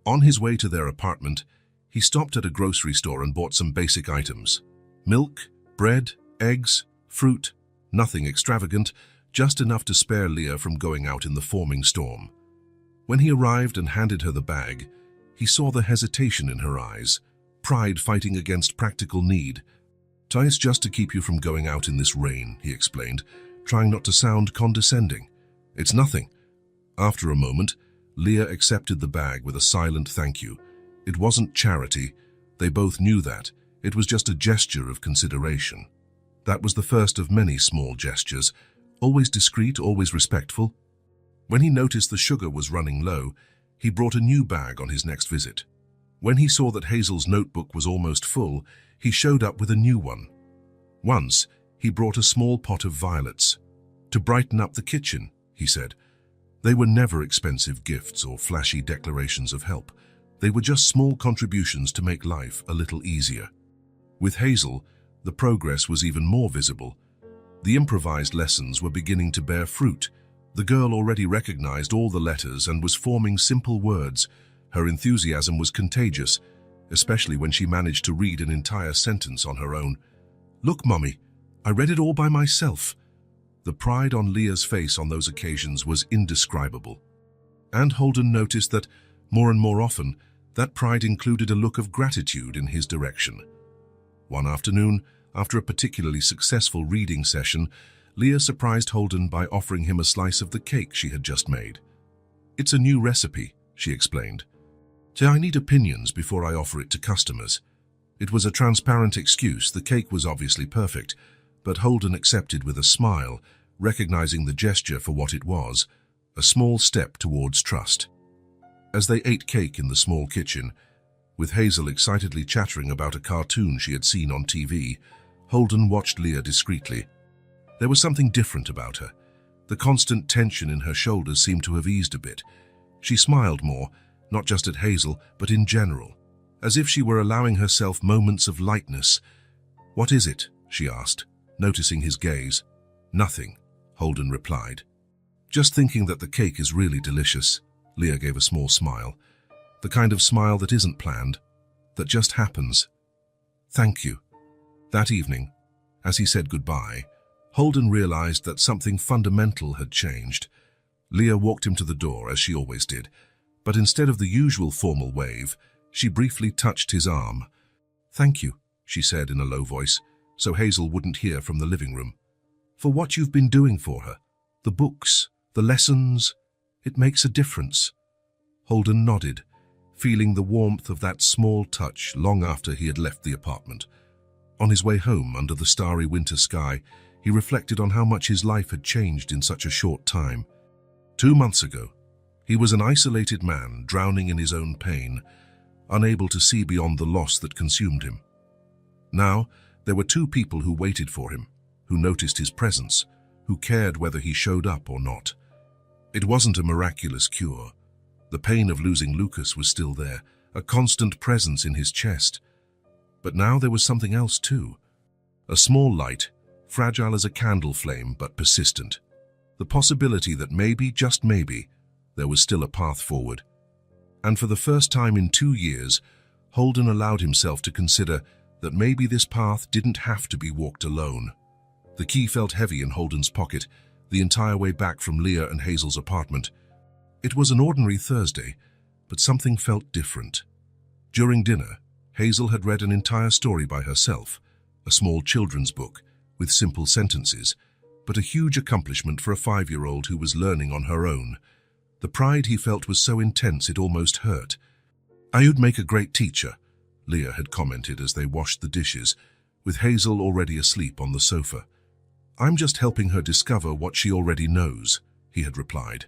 On his way to their apartment, he stopped at a grocery store and bought some basic items. Milk, bread, eggs, fruit, nothing extravagant, just enough to spare Leah from going out in the forming storm. When he arrived and handed her the bag, he saw the hesitation in her eyes, pride fighting against practical need. It's just to keep you from going out in this rain, he explained, trying not to sound condescending. It's nothing. After a moment, Leah accepted the bag with a silent thank you. It wasn't charity. They both knew that. It was just a gesture of consideration. That was the first of many small gestures, always discreet, always respectful. When he noticed the sugar was running low, he brought a new bag on his next visit. When he saw that Hazel's notebook was almost full, he showed up with a new one. Once, he brought a small pot of violets. To brighten up the kitchen, he said. They were never expensive gifts or flashy declarations of help. They were just small contributions to make life a little easier. With Hazel, the progress was even more visible. The improvised lessons were beginning to bear fruit. The girl already recognized all the letters and was forming simple words. Her enthusiasm was contagious, especially when she managed to read an entire sentence on her own. Look, Mummy, I read it all by myself. The pride on Leah's face on those occasions was indescribable. And Holden noticed that, more and more often, that pride included a look of gratitude in his direction. One afternoon, after a particularly successful reading session, Leah surprised Holden by offering him a slice of the cake she had just made. It's a new recipe, she explained. I need opinions before I offer it to customers. It was a transparent excuse. The cake was obviously perfect, but Holden accepted with a smile, recognizing the gesture for what it was, a small step towards trust. As they ate cake in the small kitchen, with Hazel excitedly chattering about a cartoon she had seen on TV, Holden watched Leah discreetly. There was something different about her. The constant tension in her shoulders seemed to have eased a bit. She smiled more, not just at Hazel, but in general, as if she were allowing herself moments of lightness. What is it? She asked, noticing his gaze. Nothing, Holden replied. Just thinking that the cake is really delicious. Leah gave a small smile. The kind of smile that isn't planned, that just happens. Thank you. That evening, as he said goodbye, Holden realized that something fundamental had changed. Leah walked him to the door, as she always did, but instead of the usual formal wave, she briefly touched his arm. Thank you, she said in a low voice, so Hazel wouldn't hear from the living room. For what you've been doing for her. The books, the lessons, it makes a difference. Holden nodded, feeling the warmth of that small touch long after he had left the apartment. On his way home under the starry winter sky, he reflected on how much his life had changed in such a short time. 2 months ago, he was an isolated man drowning in his own pain, unable to see beyond the loss that consumed him. Now, there were 2 people who waited for him, who noticed his presence, who cared whether he showed up or not. It wasn't a miraculous cure. The pain of losing Lucas was still there, a constant presence in his chest. But now there was something else too. A small light, fragile as a candle flame but persistent. The possibility that maybe, just maybe, there was still a path forward. And for the first time in 2 years, Holden allowed himself to consider that maybe this path didn't have to be walked alone. The key felt heavy in Holden's pocket the entire way back from Leah and Hazel's apartment. It was an ordinary Thursday, but something felt different. During dinner, Hazel had read an entire story by herself, a small children's book with simple sentences, but a huge accomplishment for a 5-year-old who was learning on her own. The pride he felt was so intense it almost hurt. "You'd make a great teacher," Leah had commented as they washed the dishes, with Hazel already asleep on the sofa. "I'm just helping her discover what she already knows," he had replied,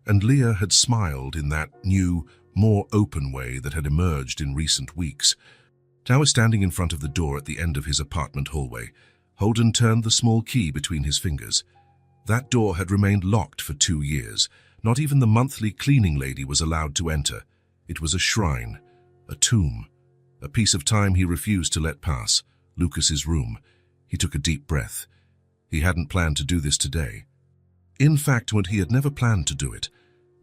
and Leah had smiled in that new, more open way that had emerged in recent weeks. Now standing in front of the door at the end of his apartment hallway, Holden turned the small key between his fingers. That door had remained locked for 2 years. Not even the monthly cleaning lady was allowed to enter. It was a shrine, a tomb, a piece of time he refused to let pass, Lucas's room. He took a deep breath. He hadn't planned to do this today. In fact, he had never planned to do it,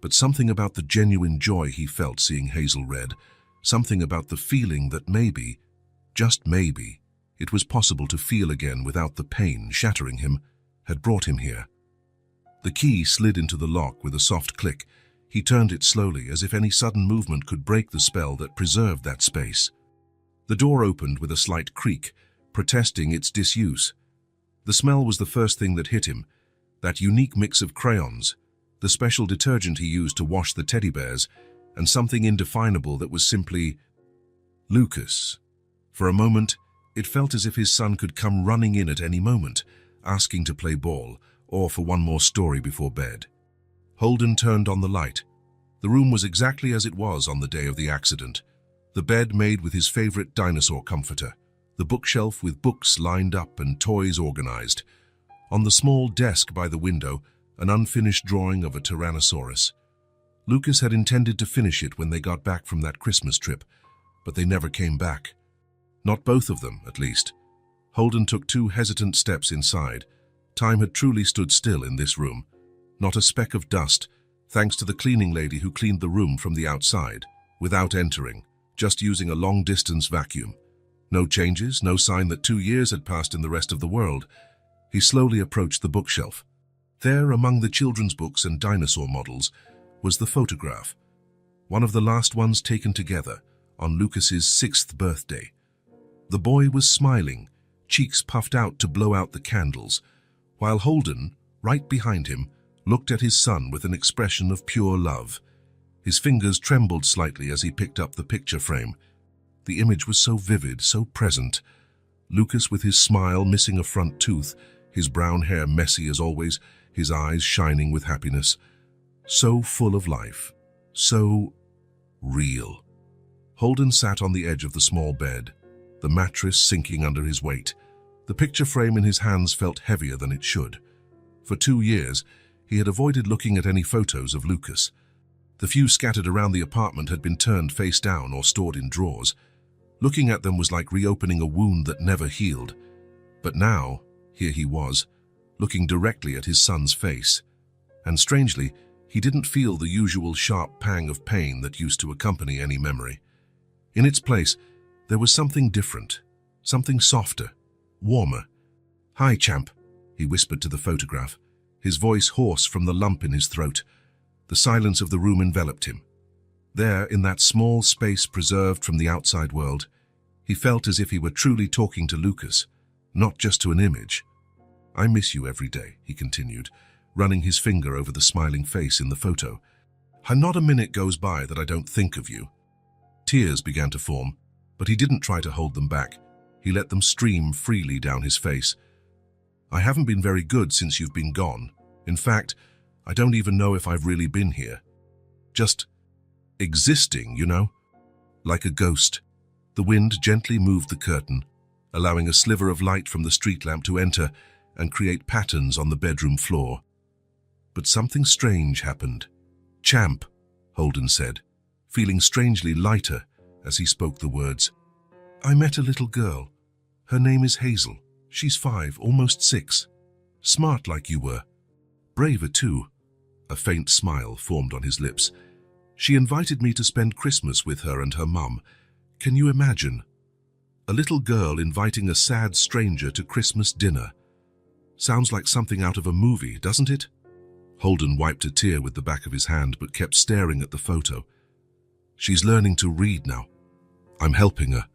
but something about the genuine joy he felt seeing Hazel read, something about the feeling that maybe, just maybe, it was possible to feel again without the pain shattering him, had brought him here. The key slid into the lock with a soft click. He turned it slowly, as if any sudden movement could break the spell that preserved that space. The door opened with a slight creak, protesting its disuse. The smell was the first thing that hit him, that unique mix of crayons, the special detergent he used to wash the teddy bears, and something indefinable that was simply Lucas. For a moment, it felt as if his son could come running in at any moment, asking to play ball, or for one more story before bed. Holden turned on the light. The room was exactly as it was on the day of the accident. The bed made with his favorite dinosaur comforter, the bookshelf with books lined up and toys organized. On the small desk by the window, an unfinished drawing of a Tyrannosaurus. Lucas had intended to finish it when they got back from that Christmas trip, but they never came back. Not both of them, at least. Holden took 2 hesitant steps inside. Time had truly stood still in this room. Not a speck of dust, thanks to the cleaning lady who cleaned the room from the outside, without entering, just using a long-distance vacuum. No changes, no sign that 2 years had passed in the rest of the world. He slowly approached the bookshelf. There, among the children's books and dinosaur models, was the photograph, one of the last ones taken together on Lucas's 6th birthday. The boy was smiling, cheeks puffed out to blow out the candles, while Holden, right behind him, looked at his son with an expression of pure love. His fingers trembled slightly as he picked up the picture frame. The image was so vivid, so present. Lucas with his smile missing a front tooth, his brown hair messy as always, his eyes shining with happiness. So full of life, so real. Holden sat on the edge of the small bed, the mattress sinking under his weight. The picture frame in his hands felt heavier than it should. For 2 years, he had avoided looking at any photos of Lucas. The few scattered around the apartment had been turned face down or stored in drawers. Looking at them was like reopening a wound that never healed. But now, here he was, looking directly at his son's face. And strangely, he didn't feel the usual sharp pang of pain that used to accompany any memory. In its place, there was something different, something softer, warmer. "Hi, champ," he whispered to the photograph, his voice hoarse from the lump in his throat. The silence of the room enveloped him. There, in that small space preserved from the outside world, he felt as if he were truly talking to Lucas, not just to an image. "I miss you every day," he continued, running his finger over the smiling face in the photo. "Not a minute goes by that I don't think of you." Tears began to form, but he didn't try to hold them back. He let them stream freely down his face. "I haven't been very good since you've been gone. In fact, I don't even know if I've really been here. Just existing, you know? Like a ghost." The wind gently moved the curtain, allowing a sliver of light from the street lamp to enter, and create patterns on the bedroom floor. But something strange happened. "Champ," Holden said, feeling strangely lighter as he spoke the words. "I met a little girl. Her name is Hazel. She's 5, almost 6. Smart like you were. Braver too." A faint smile formed on his lips. "She invited me to spend Christmas with her and her mum. Can you imagine? A little girl inviting a sad stranger to Christmas dinner. Sounds like something out of a movie, doesn't it?" Holden wiped a tear with the back of his hand but kept staring at the photo. "She's learning to read now. I'm helping her.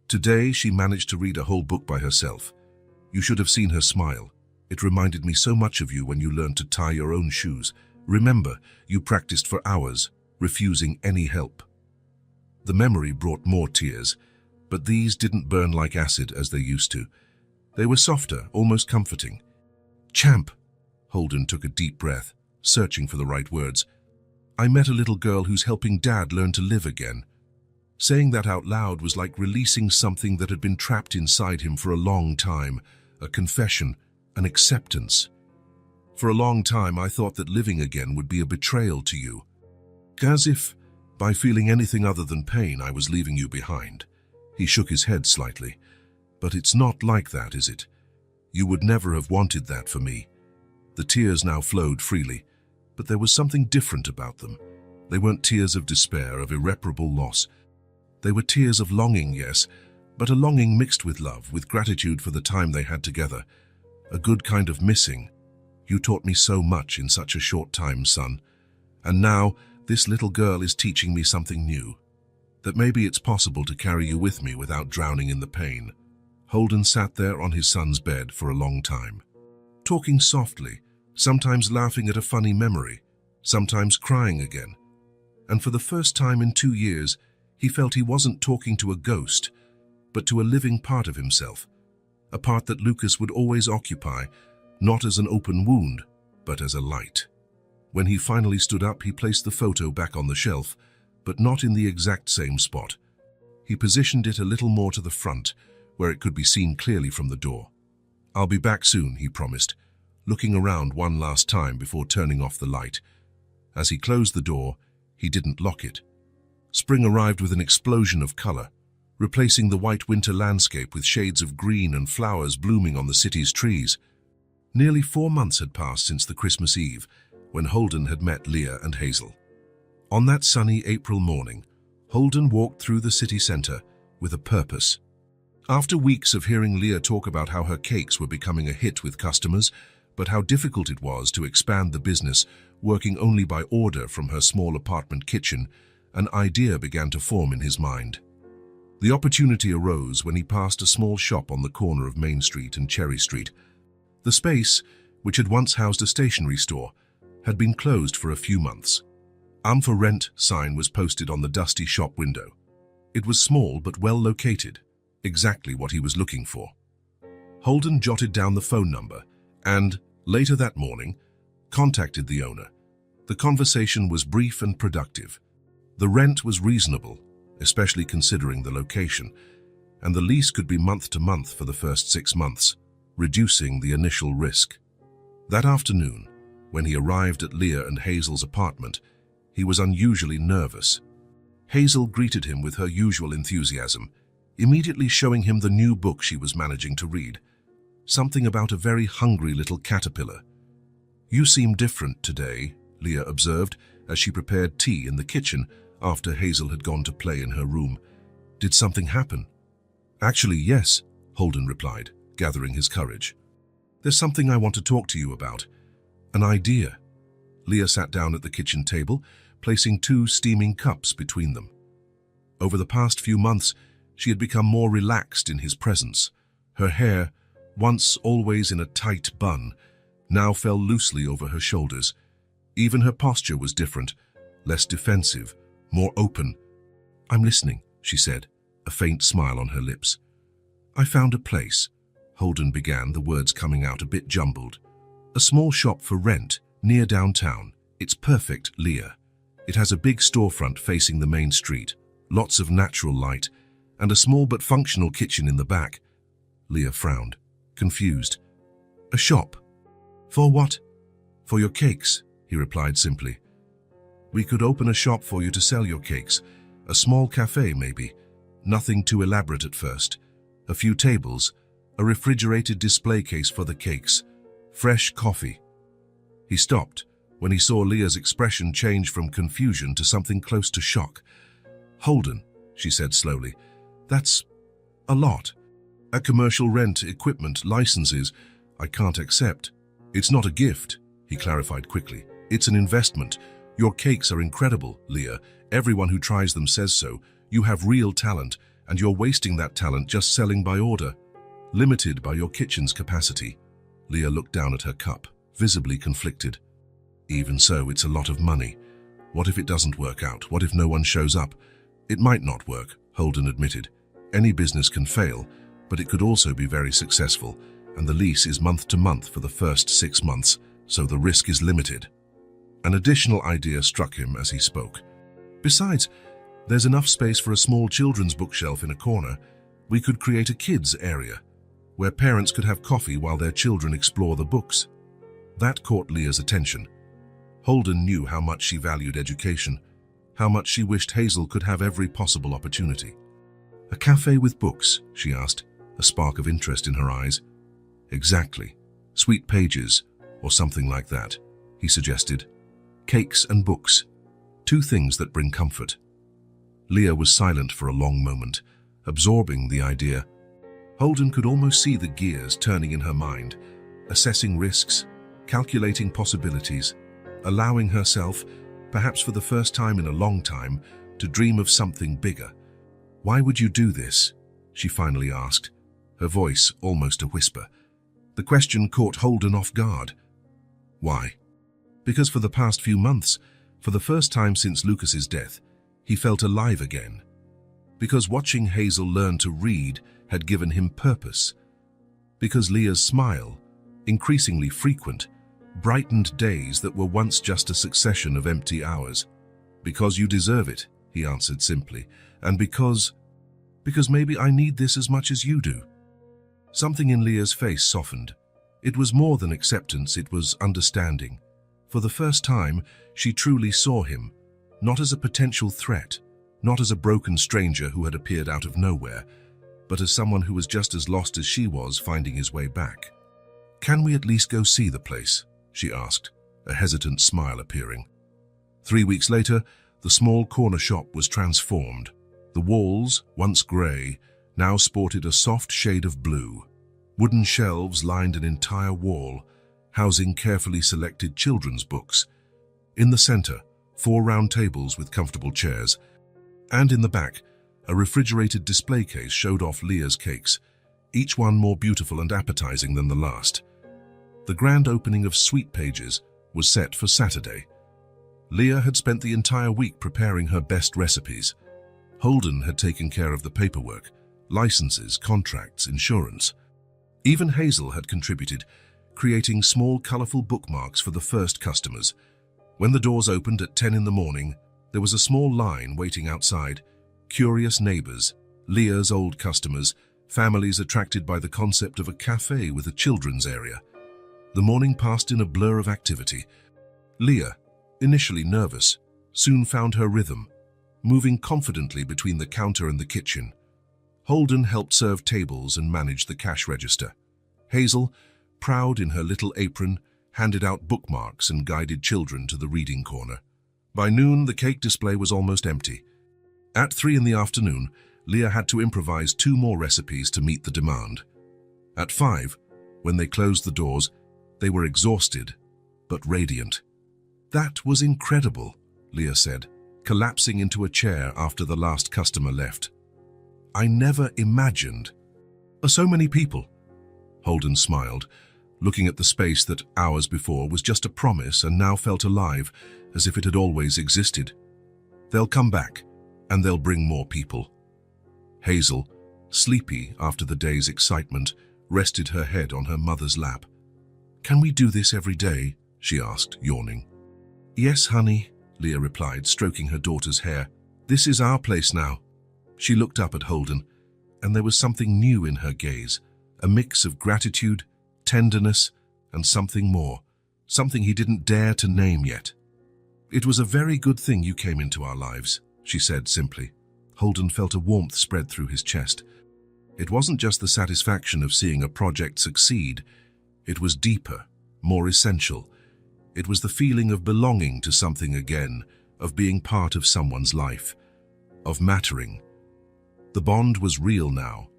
Today she managed to read a whole book by herself. You should have seen her smile. It reminded me so much of you when you learned to tie your own shoes. Remember, you practiced for hours, refusing any help." The memory brought more tears, but these didn't burn like acid as they used to. They were softer, almost comforting. "Champ," Holden took a deep breath, searching for the right words. "I met a little girl who's helping Dad learn to live again." Saying that out loud was like releasing something that had been trapped inside him for a long time, a confession, an acceptance. "For a long time I thought that living again would be a betrayal to you. As if, by feeling anything other than pain, I was leaving you behind." He shook his head slightly. "But it's not like that, is it? You would never have wanted that for me." The tears now flowed freely, but there was something different about them. They weren't tears of despair, of irreparable loss. They were tears of longing, yes, but a longing mixed with love, with gratitude for the time they had together. A good kind of missing. "You taught me so much in such a short time, son. And now, this little girl is teaching me something new. That maybe it's possible to carry you with me without drowning in the pain." Holden sat there on his son's bed for a long time, talking softly, sometimes laughing at a funny memory, sometimes crying again. And for the first time in 2 years, he felt he wasn't talking to a ghost, but to a living part of himself, a part that Lucas would always occupy, not as an open wound, but as a light. When he finally stood up, he placed the photo back on the shelf, but not in the exact same spot. He positioned it a little more to the front, where it could be seen clearly from the door. "I'll be back soon," he promised, looking around one last time before turning off the light. As he closed the door, he didn't lock it. Spring arrived with an explosion of color, replacing the white winter landscape with shades of green and flowers blooming on the city's trees. Nearly 4 months had passed since the Christmas Eve, when Holden had met Leah and Hazel. On that sunny April morning, Holden walked through the city center with a purpose. After weeks of hearing Leah talk about how her cakes were becoming a hit with customers, but how difficult it was to expand the business, working only by order from her small apartment kitchen, an idea began to form in his mind. The opportunity arose when he passed a small shop on the corner of Main Street and Cherry Street. The space, which had once housed a stationery store, had been closed for a few months. "For rent" sign was posted on the dusty shop window. It was small but well located, exactly what he was looking for. Holden jotted down the phone number and, later that morning, contacted the owner. The conversation was brief and productive. The rent was reasonable, especially considering the location, and the lease could be month to month for the first 6 months, reducing the initial risk. That afternoon, when he arrived at Leah and Hazel's apartment, he was unusually nervous. Hazel greeted him with her usual enthusiasm, immediately showing him the new book she was managing to read. Something about a very hungry little caterpillar. "You seem different today," Leah observed as she prepared tea in the kitchen after Hazel had gone to play in her room. "Did something happen?" "Actually, yes," Holden replied, gathering his courage. "There's something I want to talk to you about. An idea." Leah sat down at the kitchen table, placing 2 steaming cups between them. Over the past few months, she had become more relaxed in his presence. Her hair, once always in a tight bun, now fell loosely over her shoulders. Even her posture was different, less defensive, more open. "I'm listening," she said, a faint smile on her lips. "I found a place," Holden began, the words coming out a bit jumbled. "A small shop for rent, near downtown. It's perfect, Leah. It has a big storefront facing the main street, lots of natural light, and a small but functional kitchen in the back." Leah frowned, confused. A shop. For what? For your cakes, he replied simply. We could open a shop for you to sell your cakes. A small cafe, maybe. Nothing too elaborate at first. A few tables, a refrigerated display case for the cakes, fresh coffee. He stopped when he saw Leah's expression change from confusion to something close to shock. Holden, she said slowly, that's a lot. A commercial rent, equipment, licenses, I can't accept. It's not a gift, he clarified quickly. It's an investment. Your cakes are incredible, Leah. Everyone who tries them says so. You have real talent, and you're wasting that talent just selling by order. Limited by your kitchen's capacity. Leah looked down at her cup, visibly conflicted. Even so, it's a lot of money. What if it doesn't work out? What if no one shows up? It might not work, Holden admitted. Any business can fail, but it could also be very successful, and the lease is month to month for the first 6 months, so the risk is limited. An additional idea struck him as he spoke. Besides, there's enough space for a small children's bookshelf in a corner. We could create a kids' area, where parents could have coffee while their children explore the books. That caught Leah's attention. Holden knew how much she valued education, how much she wished Hazel could have every possible opportunity. A cafe with books, she asked, a spark of interest in her eyes. Exactly. Sweet pages, or something like that, he suggested. Cakes and books, 2 things that bring comfort. Leah was silent for a long moment, absorbing the idea. Holden could almost see the gears turning in her mind, assessing risks, calculating possibilities, allowing herself, perhaps for the first time in a long time, to dream of something bigger. Why would you do this? She finally asked, her voice almost a whisper. The question caught Holden off guard. Why? Because for the past few months, for the first time since Lucas's death, he felt alive again. Because watching Hazel learn to read had given him purpose. Because Leah's smile, increasingly frequent, brightened days that were once just a succession of empty hours. Because you deserve it, he answered simply, and because maybe I need this as much as you do. Something in Leah's face softened. It was more than acceptance, it was understanding. For the first time, she truly saw him, not as a potential threat, not as a broken stranger who had appeared out of nowhere, but as someone who was just as lost as she was finding his way back. Can we at least go see the place? She asked, a hesitant smile appearing. 3 weeks later, the small corner shop was transformed. The walls, once grey, now sported a soft shade of blue. Wooden shelves lined an entire wall, housing carefully selected children's books. In the center, 4 round tables with comfortable chairs, and in the back, a refrigerated display case showed off Leah's cakes, each one more beautiful and appetizing than the last. The grand opening of Sweet Pages was set for Saturday. Leah had spent the entire week preparing her best recipes. Holden had taken care of the paperwork, licenses, contracts, insurance. Even Hazel had contributed, creating small, colorful bookmarks for the first customers. When the doors opened at 10 in the morning, there was a small line waiting outside. Curious neighbors, Leah's old customers, families attracted by the concept of a cafe with a children's area. The morning passed in a blur of activity. Leah, initially nervous, soon found her rhythm, moving confidently between the counter and the kitchen. Holden helped serve tables and manage the cash register. Hazel, proud in her little apron, handed out bookmarks and guided children to the reading corner. By noon, the cake display was almost empty. At 3 in the afternoon, Leah had to improvise 2 more recipes to meet the demand. At 5, when they closed the doors, they were exhausted, but radiant. That was incredible, Leah said, collapsing into a chair after the last customer left. I never imagined. So many people. Holden smiled, looking at the space that hours before was just a promise and now felt alive, as if it had always existed. They'll come back, and they'll bring more people. Hazel, sleepy after the day's excitement, rested her head on her mother's lap. Can we do this every day? She asked, yawning. Yes, honey, Leah replied, stroking her daughter's hair. This is our place now. She looked up at Holden, and there was something new in her gaze, a mix of gratitude, tenderness, and something more, something he didn't dare to name yet. "It was a very good thing you came into our lives," she said simply. Holden felt a warmth spread through his chest. It wasn't just the satisfaction of seeing a project succeed. It was deeper, more essential. It was the feeling of belonging to something again, of being part of someone's life, of mattering. The bond was real now.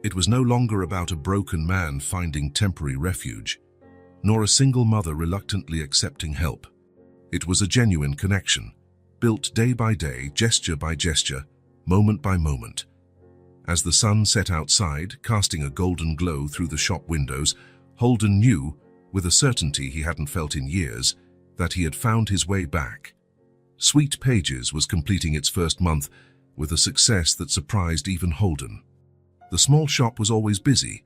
It was no longer about a broken man finding temporary refuge, nor a single mother reluctantly accepting help. It was a genuine connection, built day by day, gesture by gesture, moment by moment. As the sun set outside, casting a golden glow through the shop windows, Holden knew, with a certainty he hadn't felt in years, that he had found his way back. Sweet Pages was completing its first month with a success that surprised even Holden. The small shop was always busy,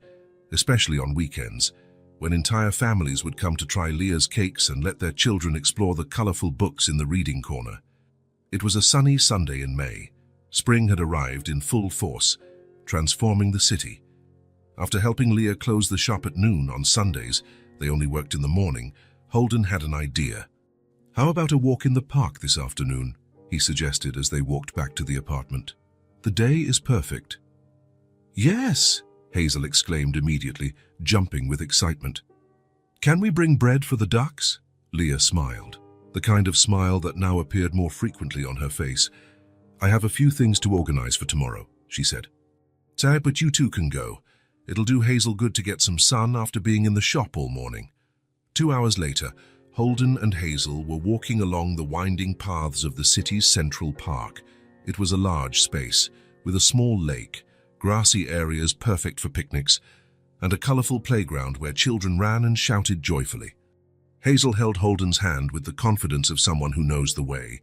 especially on weekends, when entire families would come to try Leah's cakes and let their children explore the colorful books in the reading corner. It was a sunny Sunday in May. Spring had arrived in full force, transforming the city. After helping Leah close the shop at noon on Sundays, they only worked in the morning, Holden had an idea. "How about a walk in the park this afternoon?" he suggested as they walked back to the apartment. "The day is perfect." "Yes!" Hazel exclaimed immediately, jumping with excitement. "Can we bring bread for the ducks?" Leah smiled, the kind of smile that now appeared more frequently on her face. "I have a few things to organize for tomorrow," she said. "Say, but you two can go. It'll do Hazel good to get some sun after being in the shop all morning." 2 hours later, Holden and Hazel were walking along the winding paths of the city's central park. It was a large space, with a small lake, grassy areas perfect for picnics, and a colorful playground where children ran and shouted joyfully. Hazel held Holden's hand with the confidence of someone who knows the way.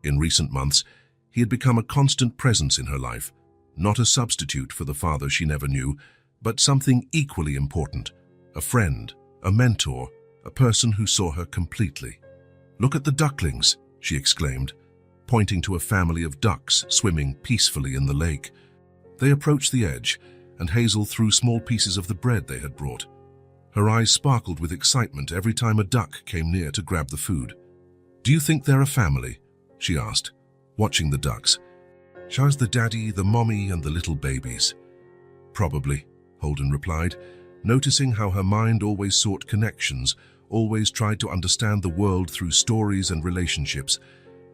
In recent months, he had become a constant presence in her life, not a substitute for the father she never knew, but something equally important, a friend, a mentor, a person who saw her completely. "Look at the ducklings," she exclaimed, pointing to a family of ducks swimming peacefully in the lake. They approached the edge, and Hazel threw small pieces of the bread they had brought. Her eyes sparkled with excitement every time a duck came near to grab the food. "Do you think they're a family?" she asked, watching the ducks. "Shows the daddy, the mommy, and the little babies." "Probably," Holden replied, noticing how her mind always sought connections, always tried to understand the world through stories and relationships.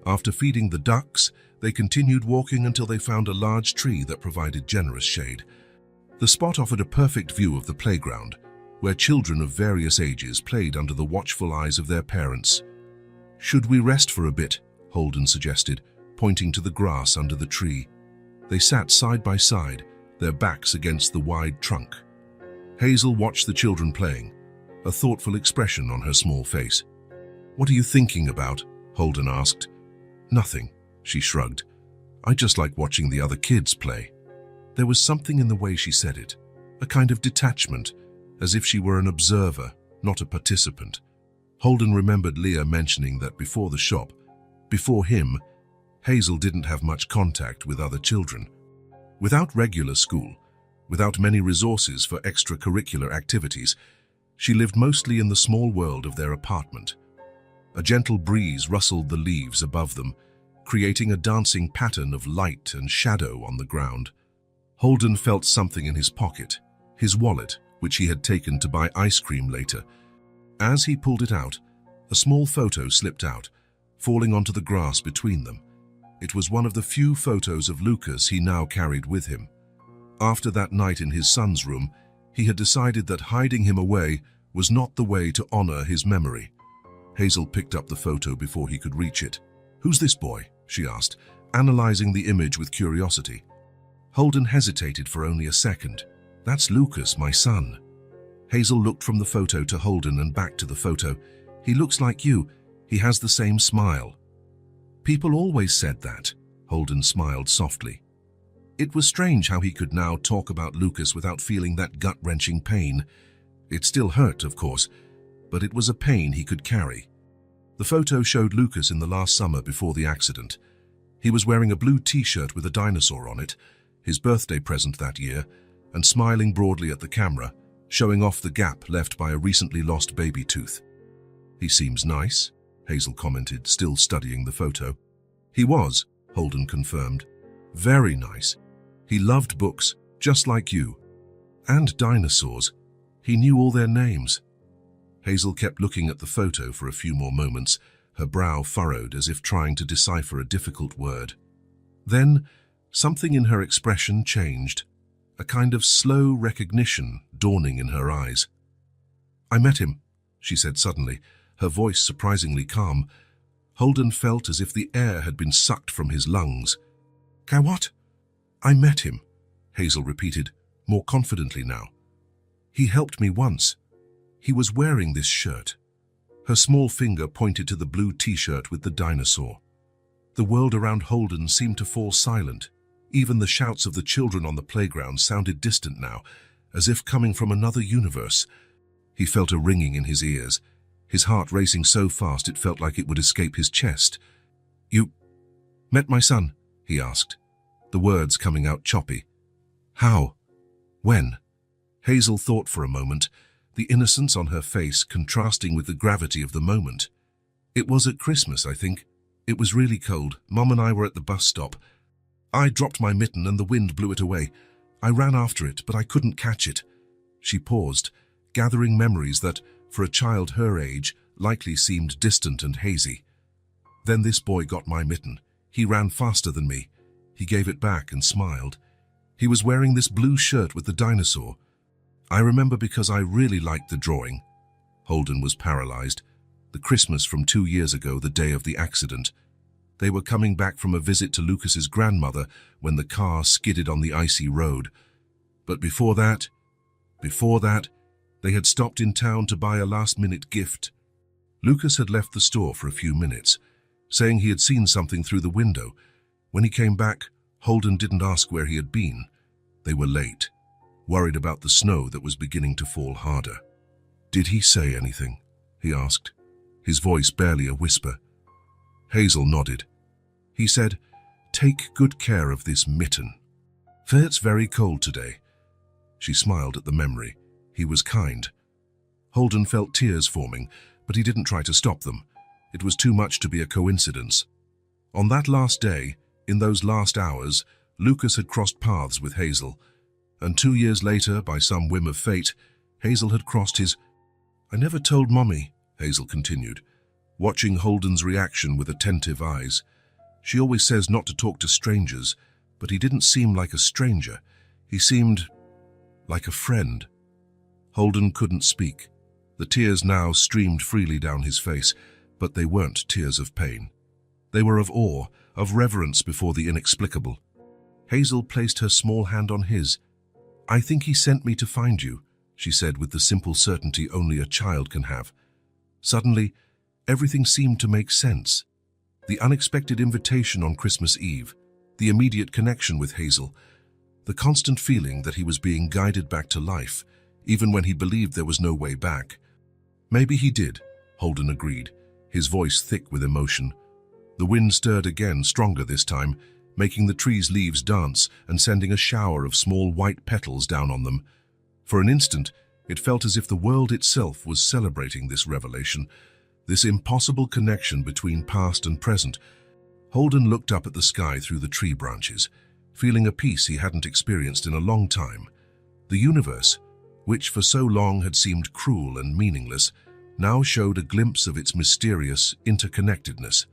After feeding the ducks, they continued walking until they found a large tree that provided generous shade. The spot offered a perfect view of the playground, where children of various ages played under the watchful eyes of their parents. "Should we rest for a bit?" Holden suggested, pointing to the grass under the tree. They sat side by side, their backs against the wide trunk. Hazel watched the children playing, a thoughtful expression on her small face. "What are you thinking about?" Holden asked. "Nothing," she shrugged. "I just like watching the other kids play." There was something in the way she said it, a kind of detachment, as if she were an observer, not a participant. Holden remembered Leah mentioning that before the shop, before him, Hazel didn't have much contact with other children. Without regular school, without many resources for extracurricular activities, she lived mostly in the small world of their apartment. A gentle breeze rustled the leaves above them, creating a dancing pattern of light and shadow on the ground. Holden felt something in his pocket, his wallet, which he had taken to buy ice cream later. As he pulled it out, a small photo slipped out, falling onto the grass between them. It was one of the few photos of Lucas he now carried with him. After that night in his son's room, he had decided that hiding him away was not the way to honor his memory. Hazel picked up the photo before he could reach it. "Who's this boy?" she asked, analyzing the image with curiosity. Holden hesitated for only a second. "That's Lucas, my son." Hazel looked from the photo to Holden and back to the photo. "He looks like you. He has the same smile." "People always said that," Holden smiled softly. It was strange how he could now talk about Lucas without feeling that gut-wrenching pain. It still hurt, of course, but it was a pain he could carry. The photo showed Lucas in the last summer before the accident. He was wearing a blue t-shirt with a dinosaur on it, his birthday present that year, and smiling broadly at the camera, showing off the gap left by a recently lost baby tooth. "He seems nice," Hazel commented, still studying the photo. "He was," Holden confirmed. "Very nice. He loved books, just like you. And dinosaurs. He knew all their names." Hazel kept looking at the photo for a few more moments, her brow furrowed as if trying to decipher a difficult word. Then, something in her expression changed, a kind of slow recognition dawning in her eyes. "I met him," she said suddenly, her voice surprisingly calm. Holden felt as if the air had been sucked from his lungs. "What?" "I met him," Hazel repeated, more confidently now. "He helped me once. He was wearing this shirt." Her small finger pointed to the blue t-shirt with the dinosaur. The world around Holden seemed to fall silent. Even the shouts of the children on the playground sounded distant now, as if coming from another universe. He felt a ringing in his ears, his heart racing so fast it felt like it would escape his chest. "You met my son?" he asked, the words coming out choppy. "How? When?" Hazel thought for a moment, the innocence on her face contrasting with the gravity of the moment. "It was at Christmas, I think. It was really cold. Mom and I were at the bus stop. I dropped my mitten and the wind blew it away. I ran after it, but I couldn't catch it." She paused, gathering memories that, for a child her age, likely seemed distant and hazy. "Then this boy got my mitten. He ran faster than me. He gave it back and smiled. He was wearing this blue shirt with the dinosaur. I remember because I really liked the drawing." Holden was paralyzed. The Christmas from 2 years ago, the day of the accident. They were coming back from a visit to Lucas's grandmother when the car skidded on the icy road. But before that, they had stopped in town to buy a last-minute gift. Lucas had left the store for a few minutes, saying he had seen something through the window. When he came back, Holden didn't ask where he had been. They were late, worried about the snow that was beginning to fall harder. "Did he say anything?" he asked, his voice barely a whisper. Hazel nodded. "He said, 'Take good care of this mitten. For it's very cold today.'" She smiled at the memory. He was kind. Holden felt tears forming, but he didn't try to stop them. It was too much to be a coincidence. On that last day, in those last hours, Lucas had crossed paths with Hazel, and 2 years later, by some whim of fate, Hazel had crossed his... "I never told Mommy," Hazel continued, watching Holden's reaction with attentive eyes. "She always says not to talk to strangers, but he didn't seem like a stranger. He seemed like a friend." Holden couldn't speak. The tears now streamed freely down his face, but they weren't tears of pain. They were of awe, of reverence before the inexplicable. Hazel placed her small hand on his. "I think he sent me to find you," she said with the simple certainty only a child can have. Suddenly, everything seemed to make sense. The unexpected invitation on Christmas Eve, the immediate connection with Hazel, the constant feeling that he was being guided back to life, even when he believed there was no way back. "Maybe he did," Holden agreed, his voice thick with emotion. The wind stirred again, stronger this time, making the trees' leaves dance and sending a shower of small white petals down on them. For an instant, it felt as if the world itself was celebrating this revelation, this impossible connection between past and present. Holden looked up at the sky through the tree branches, feeling a peace he hadn't experienced in a long time. The universe, which for so long had seemed cruel and meaningless, now showed a glimpse of its mysterious interconnectedness.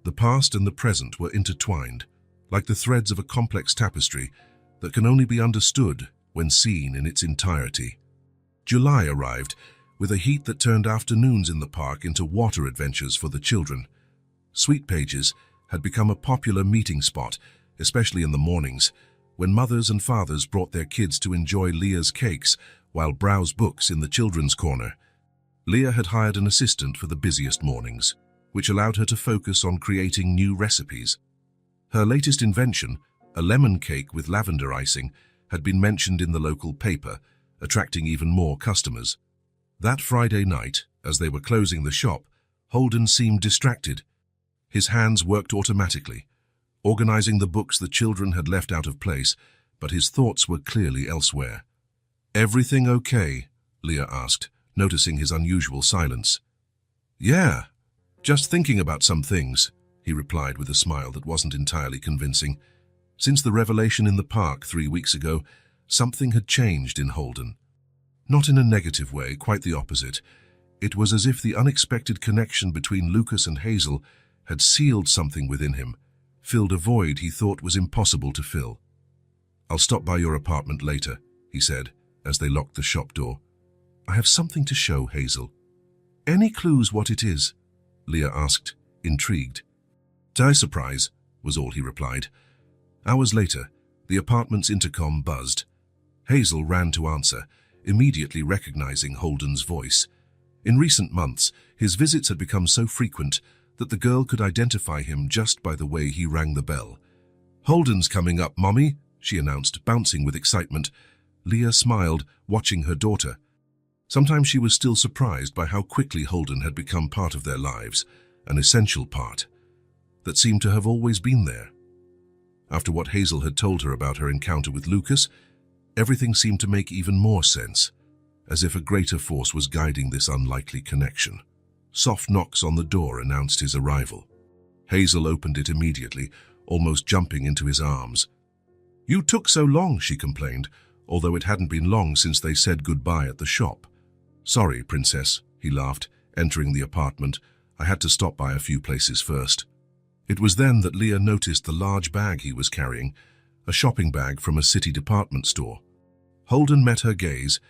The past and the present were intertwined, like the threads of a complex tapestry that can only be understood when seen in its entirety. July arrived, with a heat that turned afternoons in the park into water adventures for the children. Sweet Pages had become a popular meeting spot, especially in the mornings, when mothers and fathers brought their kids to enjoy Leah's cakes while browse books in the children's corner. Leah had hired an assistant for the busiest mornings, which allowed her to focus on creating new recipes. Her latest invention, a lemon cake with lavender icing, had been mentioned in the local paper, attracting even more customers. That Friday night, as they were closing the shop, Holden seemed distracted. His hands worked automatically, organizing the books the children had left out of place, but his thoughts were clearly elsewhere. Everything okay? Leah asked, noticing his unusual silence. Yeah, just thinking about some things, he replied with a smile that wasn't entirely convincing. Since the revelation in the park 3 weeks ago, something had changed in Holden. Not in a negative way, quite the opposite. It was as if the unexpected connection between Lucas and Hazel had sealed something within him, filled a void he thought was impossible to fill. I'll stop by your apartment later, he said, as they locked the shop door. I have something to show, Hazel. Any clues what it is? Leah asked, intrigued. Die surprise, was all he replied. Hours later, the apartment's intercom buzzed. Hazel ran to answer, immediately recognizing Holden's voice. In recent months, his visits had become so frequent that the girl could identify him just by the way he rang the bell. Holden's coming up, Mommy, she announced, bouncing with excitement. Leah smiled, watching her daughter. Sometimes she was still surprised by how quickly Holden had become part of their lives, an essential part, that seemed to have always been there. After what Hazel had told her about her encounter with Lucas, everything seemed to make even more sense, as if a greater force was guiding this unlikely connection. Soft knocks on the door announced his arrival. Hazel opened it immediately, almost jumping into his arms. You took so long, she complained, although it hadn't been long since they said goodbye at the shop. Sorry, Princess, he laughed, entering the apartment. I had to stop by a few places first. It was then that Leah noticed the large bag he was carrying, a shopping bag from a city department store. Holden met her gaze,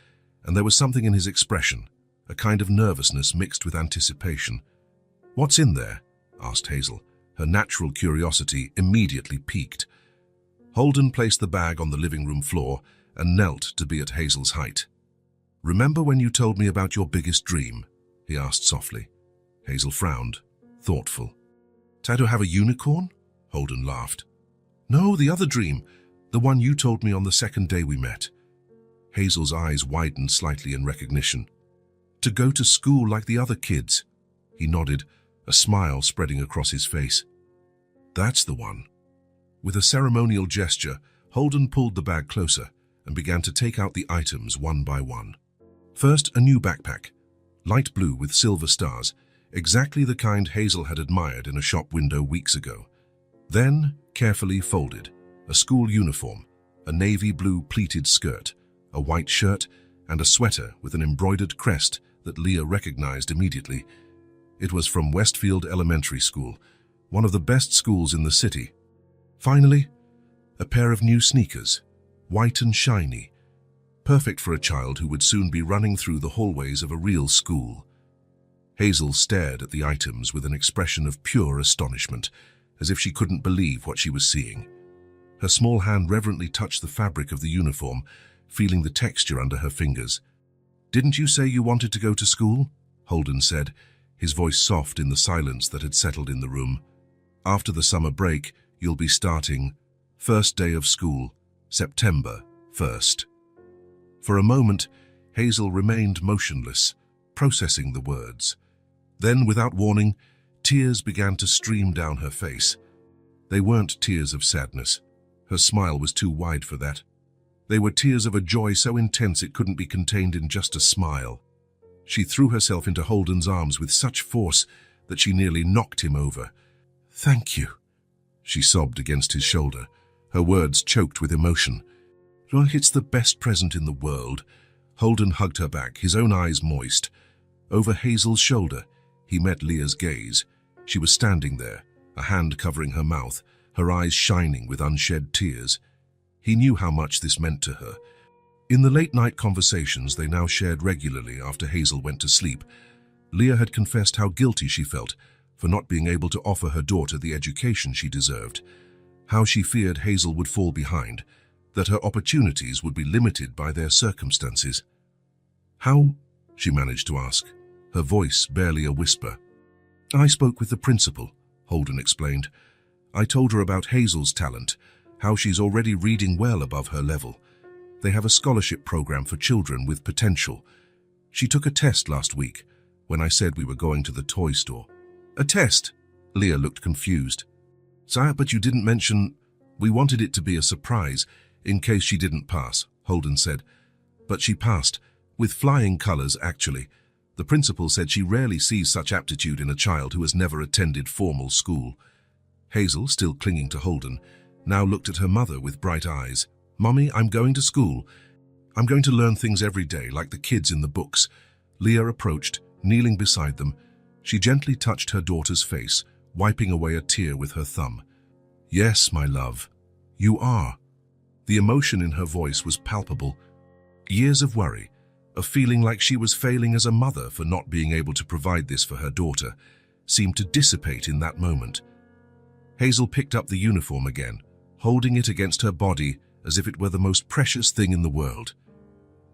and there was something in his expression, a kind of nervousness mixed with anticipation. What's in there? Asked Hazel, her natural curiosity immediately piqued. Holden placed the bag on the living room floor and knelt to be at Hazel's height. Remember when you told me about your biggest dream? He asked softly. Hazel frowned, thoughtful. To have a unicorn? Holden laughed. No, the other dream, the one you told me on the second day we met. Hazel's eyes widened slightly in recognition. To go to school like the other kids. He nodded, a smile spreading across his face. That's the one. With a ceremonial gesture, Holden pulled the bag closer and began to take out the items one by one. First, a new backpack, light blue with silver stars, exactly the kind Hazel had admired in a shop window weeks ago. Then, carefully folded, a school uniform, a navy blue pleated skirt, a white shirt, and a sweater with an embroidered crest that Leah recognized immediately. It was from Westfield Elementary School, one of the best schools in the city. Finally, a pair of new sneakers, white and shiny, perfect for a child who would soon be running through the hallways of a real school. Hazel stared at the items with an expression of pure astonishment, as if she couldn't believe what she was seeing. Her small hand reverently touched the fabric of the uniform, feeling the texture under her fingers. Didn't you say you wanted to go to school? Holden said, his voice soft in the silence that had settled in the room. After the summer break, you'll be starting. First day of school, September 1st. For a moment, Hazel remained motionless, processing the words. Then, without warning, tears began to stream down her face. They weren't tears of sadness. Her smile was too wide for that. They were tears of a joy so intense it couldn't be contained in just a smile. She threw herself into Holden's arms with such force that she nearly knocked him over. Thank you, she sobbed against his shoulder, her words choked with emotion. Well, it's the best present in the world. Holden hugged her back, his own eyes moist. Over Hazel's shoulder, he met Leah's gaze. She was standing there, a hand covering her mouth, her eyes shining with unshed tears. He knew how much this meant to her. In the late-night conversations they now shared regularly after Hazel went to sleep, Leah had confessed how guilty she felt for not being able to offer her daughter the education she deserved, how she feared Hazel would fall behind, that her opportunities would be limited by their circumstances. How? She managed to ask, her voice barely a whisper. I spoke with the principal, Holden explained. I told her about Hazel's talent, how she's already reading well above her level. They have a scholarship program for children with potential. She took a test last week, when I said we were going to the toy store. A test? Leah looked confused. Sire, but you didn't mention... We wanted it to be a surprise, in case she didn't pass, Holden said. But she passed, with flying colors actually. The principal said she rarely sees such aptitude in a child who has never attended formal school. Hazel, still clinging to Holden, now looked at her mother with bright eyes. "Mommy, I'm going to school. I'm going to learn things every day, like the kids in the books." Leah approached, kneeling beside them. She gently touched her daughter's face, wiping away a tear with her thumb. "Yes, my love, you are." The emotion in her voice was palpable. Years of worry, a feeling like she was failing as a mother for not being able to provide this for her daughter, seemed to dissipate in that moment. Hazel picked up the uniform again, holding it against her body as if it were the most precious thing in the world.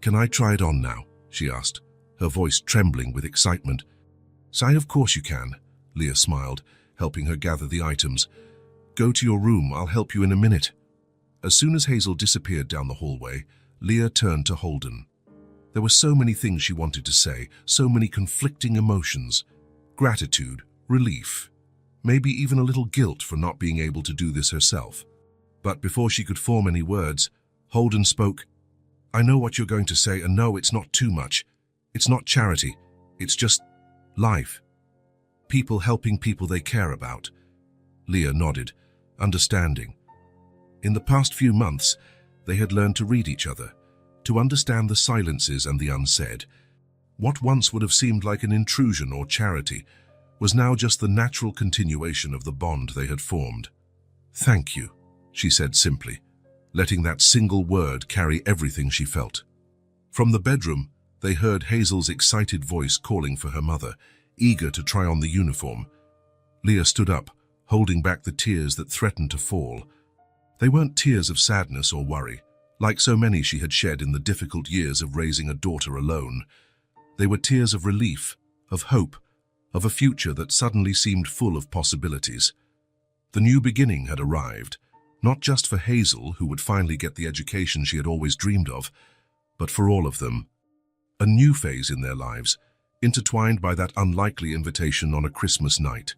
"Can I try it on now?" she asked, her voice trembling with excitement. "Say, of course you can," Leah smiled, helping her gather the items. "Go to your room, I'll help you in a minute." As soon as Hazel disappeared down the hallway, Leah turned to Holden. There were so many things she wanted to say, so many conflicting emotions. Gratitude, relief, maybe even a little guilt for not being able to do this herself. But before she could form any words, Holden spoke. "I know what you're going to say, and no, it's not too much. It's not charity. It's just life. People helping people they care about." Leah nodded, understanding. In the past few months, they had learned to read each other, to understand the silences and the unsaid. What once would have seemed like an intrusion or charity was now just the natural continuation of the bond they had formed. "Thank you," she said simply, letting that single word carry everything she felt. From the bedroom, they heard Hazel's excited voice calling for her mother, eager to try on the uniform. Leah stood up, holding back the tears that threatened to fall. They weren't tears of sadness or worry, like so many she had shed in the difficult years of raising a daughter alone. They were tears of relief, of hope, of a future that suddenly seemed full of possibilities. The new beginning had arrived, not just for Hazel, who would finally get the education she had always dreamed of, but for all of them. A new phase in their lives, intertwined by that unlikely invitation on a Christmas night.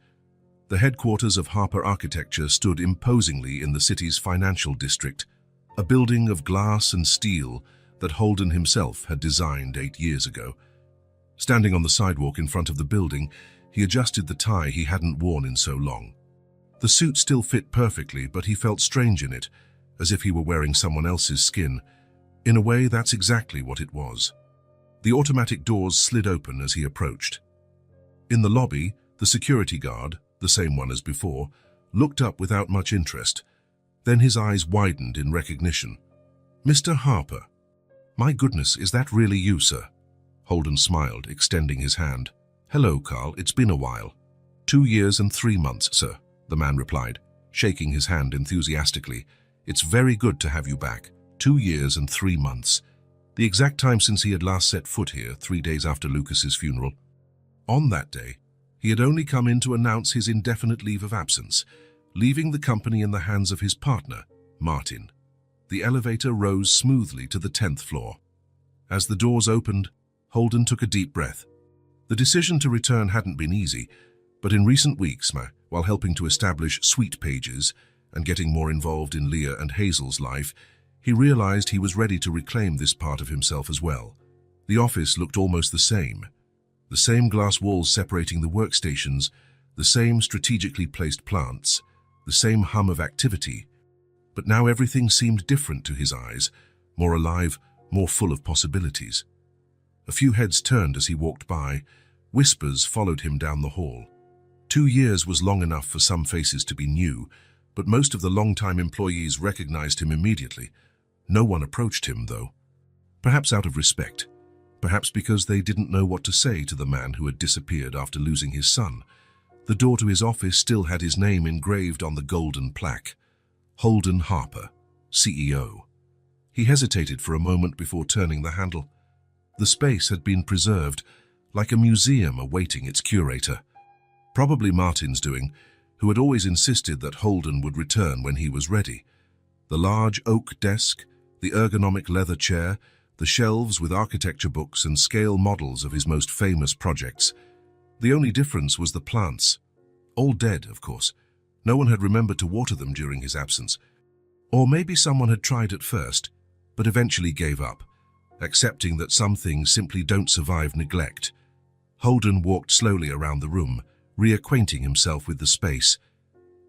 The headquarters of Harper Architecture stood imposingly in the city's financial district, a building of glass and steel that Holden himself had designed 8 years ago. Standing on the sidewalk in front of the building, he adjusted the tie he hadn't worn in so long. The suit still fit perfectly, but he felt strange in it, as if he were wearing someone else's skin. In a way, that's exactly what it was. The automatic doors slid open as he approached. In the lobby, the security guard, the same one as before, looked up without much interest. Then his eyes widened in recognition. "Mr. Harper." "My goodness, is that really you, sir?" Holden smiled, extending his hand. "Hello, Carl, it's been a while." 2 years and 3 months, sir," the man replied, shaking his hand enthusiastically. "It's very good to have you back. 2 years and 3 months. The exact time since he had last set foot here, 3 days after Lucas's funeral. On that day, he had only come in to announce his indefinite leave of absence, leaving the company in the hands of his partner, Martin. The elevator rose smoothly to the 10th floor. As the doors opened, Holden took a deep breath. The decision to return hadn't been easy, but in recent weeks, while helping to establish Sweet Pages and getting more involved in Leah and Hazel's life, he realized he was ready to reclaim this part of himself as well. The office looked almost the same. The same glass walls separating the workstations, the same strategically placed plants, the same hum of activity. But now everything seemed different to his eyes, more alive, more full of possibilities. A few heads turned as he walked by. Whispers followed him down the hall. 2 years was long enough for some faces to be new, but most of the long-time employees recognized him immediately. No one approached him, though. Perhaps out of respect. Perhaps because they didn't know what to say to the man who had disappeared after losing his son. The door to his office still had his name engraved on the golden plaque. Holden Harper, CEO. He hesitated for a moment before turning the handle. The space had been preserved, like a museum awaiting its curator. Probably Martin's doing, who had always insisted that Holden would return when he was ready. The large oak desk, the ergonomic leather chair, the shelves with architecture books and scale models of his most famous projects. The only difference was the plants. All dead, of course. No one had remembered to water them during his absence. Or maybe someone had tried at first, but eventually gave up. accepting that some things simply don't survive neglect. Holden walked slowly around the room, reacquainting himself with the space.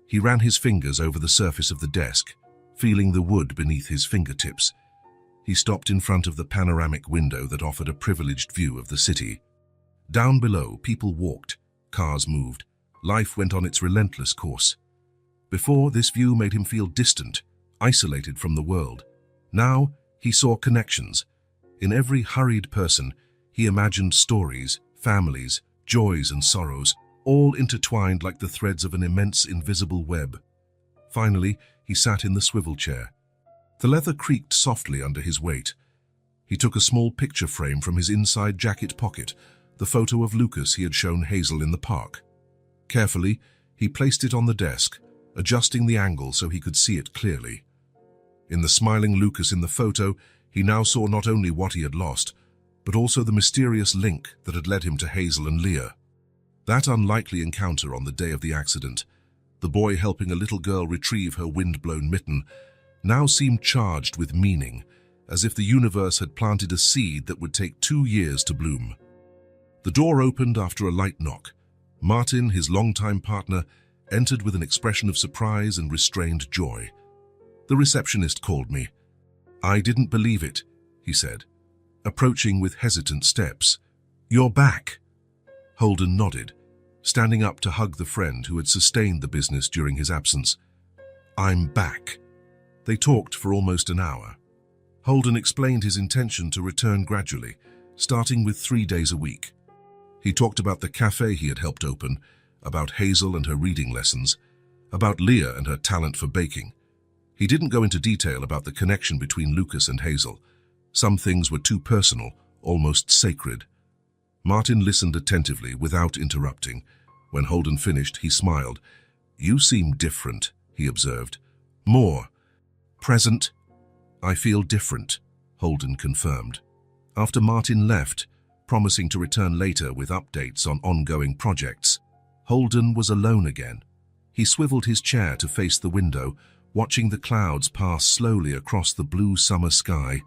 He ran his fingers over the surface of the desk, feeling the wood beneath his fingertips. He stopped in front of the panoramic window that offered a privileged view of the city. Down below, people walked, cars moved, life went on its relentless course. Before, this view made him feel distant, isolated from the world. Now, he saw connections. In every hurried person, he imagined stories, families, joys and sorrows, all intertwined like the threads of an immense invisible web. Finally, he sat in the swivel chair. The leather creaked softly under his weight. He took a small picture frame from his inside jacket pocket, the photo of Lucas he had shown Hazel in the park. Carefully, he placed it on the desk, adjusting the angle so he could see it clearly. In the smiling Lucas in the photo, he now saw not only what he had lost, but also the mysterious link that had led him to Hazel and Leah. That unlikely encounter on the day of the accident, the boy helping a little girl retrieve her wind-blown mitten, now seemed charged with meaning, as if the universe had planted a seed that would take 2 years to bloom. The door opened after a light knock. Martin, his longtime partner, entered with an expression of surprise and restrained joy. The receptionist called me. I didn't believe it, he said, approaching with hesitant steps. You're back. Holden nodded, standing up to hug the friend who had sustained the business during his absence. I'm back. They talked for almost an hour. Holden explained his intention to return gradually, starting with 3 days a week. He talked about the cafe he had helped open, about Hazel and her reading lessons, about Leah and her talent for baking. He didn't go into detail about the connection between Lucas and Hazel. Some things were too personal, almost sacred. Martin listened attentively without interrupting. When Holden finished, he smiled. You seem different, he observed. More present. I feel different, Holden confirmed. After Martin left, promising to return later with updates on ongoing projects, Holden was alone again. He swiveled his chair to face the window, watching the clouds pass slowly across the blue summer sky.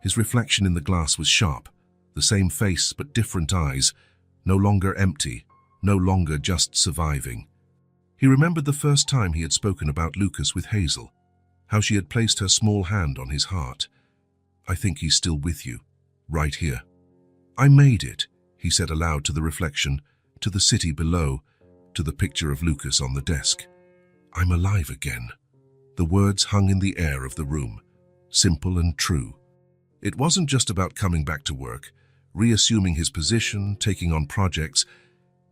His reflection in the glass was sharp, the same face but different eyes, no longer empty, no longer just surviving. He remembered the first time he had spoken about Lucas with Hazel, how she had placed her small hand on his heart. I think he's still with you, right here. I made it, he said aloud to the reflection, to the city below, to the picture of Lucas on the desk. I'm alive again. The words hung in the air of the room, simple and true. It wasn't just about coming back to work, reassuming his position, taking on projects.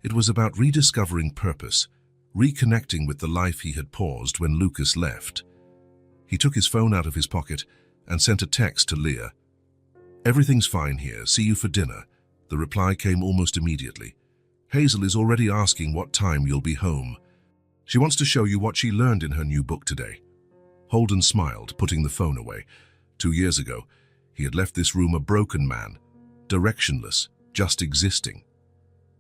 It was about rediscovering purpose, reconnecting with the life he had paused when Lucas left. He took his phone out of his pocket and sent a text to Leah. Everything's fine here, see you for dinner. The reply came almost immediately. Hazel is already asking what time you'll be home. She wants to show you what she learned in her new book today. Holden smiled, putting the phone away. 2 years ago, he had left this room a broken man, directionless, just existing.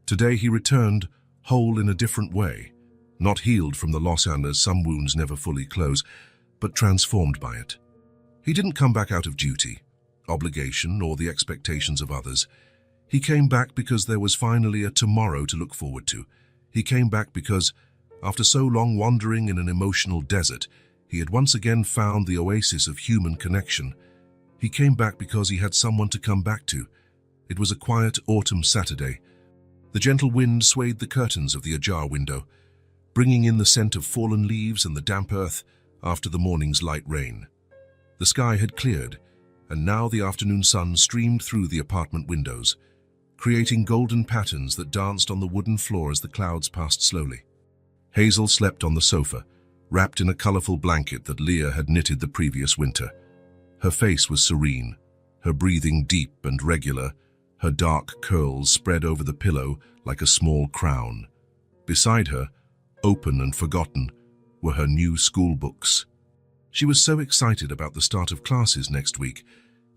Today he returned, whole in a different way, not healed from the loss, and as some wounds never fully close, but transformed by it. He didn't come back out of duty, obligation, or the expectations of others. He came back because there was finally a tomorrow to look forward to. He came back because, after so long wandering in an emotional desert, he had once again found the oasis of human connection. He came back because he had someone to come back to. It was a quiet autumn Saturday. The gentle wind swayed the curtains of the ajar window, bringing in the scent of fallen leaves and the damp earth after the morning's light rain. The sky had cleared, and now the afternoon sun streamed through the apartment windows, creating golden patterns that danced on the wooden floor as the clouds passed slowly. Hazel slept on the sofa, wrapped in a colorful blanket that Leah had knitted the previous winter. Her face was serene, her breathing deep and regular, her dark curls spread over the pillow like a small crown. Beside her, open and forgotten, were her new school books. She was so excited about the start of classes next week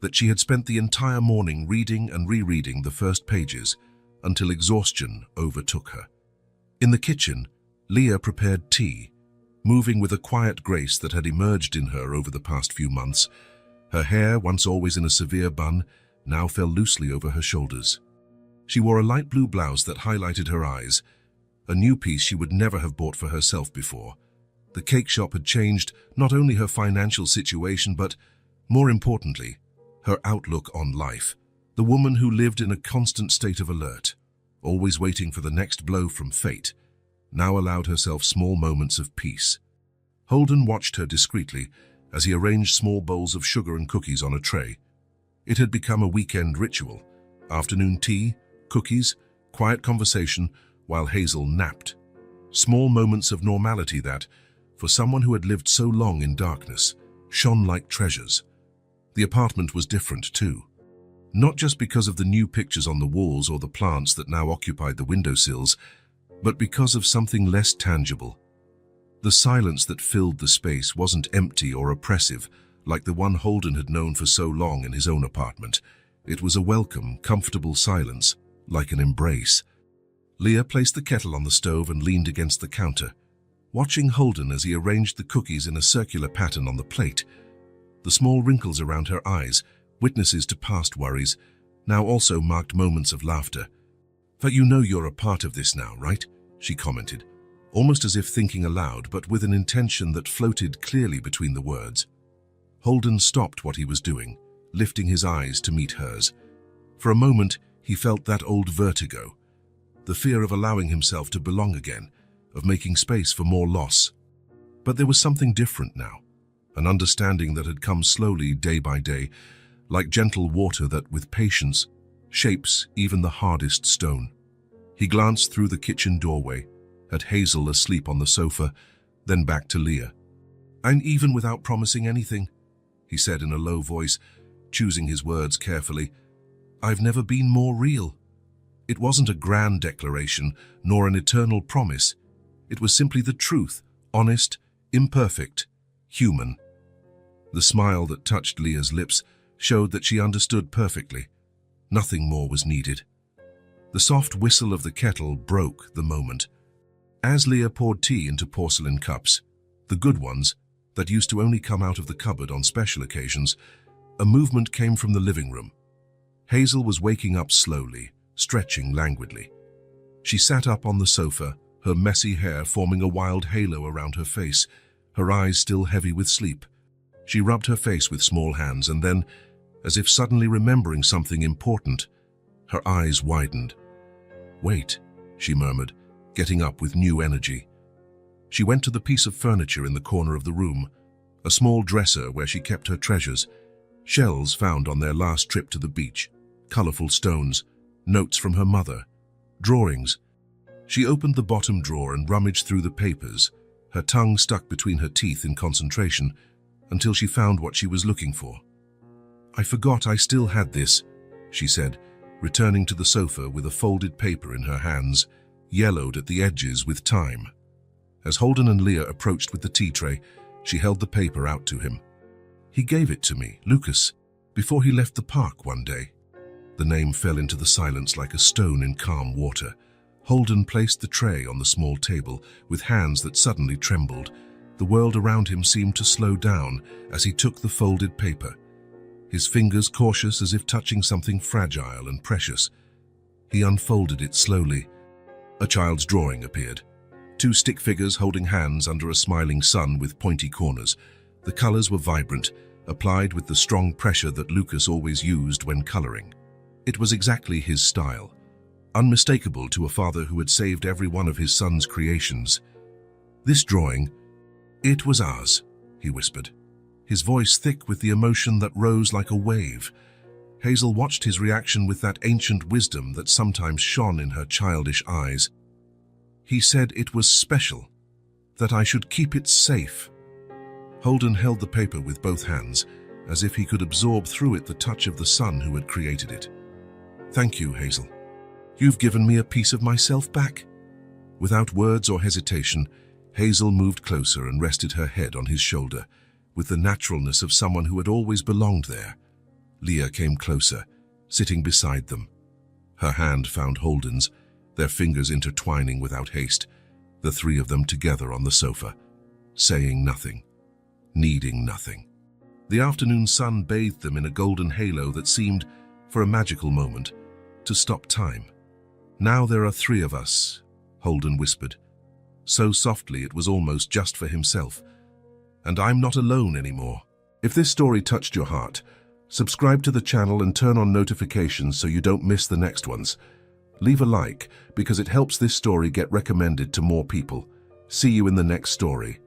that she had spent the entire morning reading and rereading the first pages until exhaustion overtook her. In the kitchen, Leah prepared tea, moving with a quiet grace that had emerged in her over the past few months. Her hair, once always in a severe bun, now fell loosely over her shoulders. She wore a light blue blouse that highlighted her eyes, a new piece she would never have bought for herself before. The cake shop had changed not only her financial situation but, more importantly, her outlook on life. The woman who lived in a constant state of alert, always waiting for the next blow from fate, now allowed herself small moments of peace. Holden watched her discreetly as he arranged small bowls of sugar and cookies on a tray. It had become a weekend ritual: afternoon tea, cookies, quiet conversation while Hazel napped. Small moments of normality that, for someone who had lived so long in darkness, shone like treasures. The apartment was different too. Not just because of the new pictures on the walls or the plants that now occupied the windowsills, but because of something less tangible. The silence that filled the space wasn't empty or oppressive, like the one Holden had known for so long in his own apartment. It was a welcome, comfortable silence, like an embrace. Leah placed the kettle on the stove and leaned against the counter, watching Holden as he arranged the cookies in a circular pattern on the plate. The small wrinkles around her eyes, witnesses to past worries, now also marked moments of laughter. "But you know you're a part of this now, right?" she commented, almost as if thinking aloud, but with an intention that floated clearly between the words. Holden stopped what he was doing, lifting his eyes to meet hers. For a moment, he felt that old vertigo, the fear of allowing himself to belong again, of making space for more loss. But there was something different now, an understanding that had come slowly day by day, like gentle water that, with patience, shapes even the hardest stone. He glanced through the kitchen doorway, at Hazel asleep on the sofa, then back to Leah. "And even without promising anything," he said in a low voice, choosing his words carefully, "I've never been more real." It wasn't a grand declaration, nor an eternal promise. It was simply the truth, honest, imperfect, human. The smile that touched Leah's lips showed that she understood perfectly. Nothing more was needed. The soft whistle of the kettle broke the moment. As Leah poured tea into porcelain cups, the good ones that used to only come out of the cupboard on special occasions, a movement came from the living room. Hazel was waking up slowly, stretching languidly. She sat up on the sofa, her messy hair forming a wild halo around her face, her eyes still heavy with sleep. She rubbed her face with small hands and then, as if suddenly remembering something important, her eyes widened. "Wait," she murmured, getting up with new energy. She went to the piece of furniture in the corner of the room, a small dresser where she kept her treasures, shells found on their last trip to the beach, colorful stones, notes from her mother, drawings. She opened the bottom drawer and rummaged through the papers, her tongue stuck between her teeth in concentration, until she found what she was looking for. "I forgot I still had this," she said, returning to the sofa with a folded paper in her hands, yellowed at the edges with time. As Holden and Leah approached with the tea tray, she held the paper out to him. "He gave it to me, Lucas, before he left the park one day." The name fell into the silence like a stone in calm water. Holden placed the tray on the small table with hands that suddenly trembled. The world around him seemed to slow down as he took the folded paper, his fingers cautious as if touching something fragile and precious. He unfolded it slowly. A child's drawing appeared. Two stick figures holding hands under a smiling sun with pointy corners. The colors were vibrant, applied with the strong pressure that Lucas always used when coloring. It was exactly his style, unmistakable to a father who had saved every one of his son's creations. "This drawing, it was ours," he whispered, his voice thick with the emotion that rose like a wave. Hazel watched his reaction with that ancient wisdom that sometimes shone in her childish eyes. "He said it was special, that I should keep it safe." Holden held the paper with both hands, as if he could absorb through it the touch of the son who had created it. "Thank you, Hazel. You've given me a piece of myself back." Without words or hesitation, Hazel moved closer and rested her head on his shoulder, with the naturalness of someone who had always belonged there. Leah came closer, sitting beside them. Her hand found Holden's, their fingers intertwining without haste, the three of them together on the sofa, saying nothing, needing nothing. The afternoon sun bathed them in a golden halo that seemed, for a magical moment, to stop time. "Now there are 3 of us," Holden whispered, so softly it was almost just for himself. "And I'm not alone anymore." If this story touched your heart, subscribe to the channel and turn on notifications so you don't miss the next ones. Leave a like because it helps this story get recommended to more people. See you in the next story.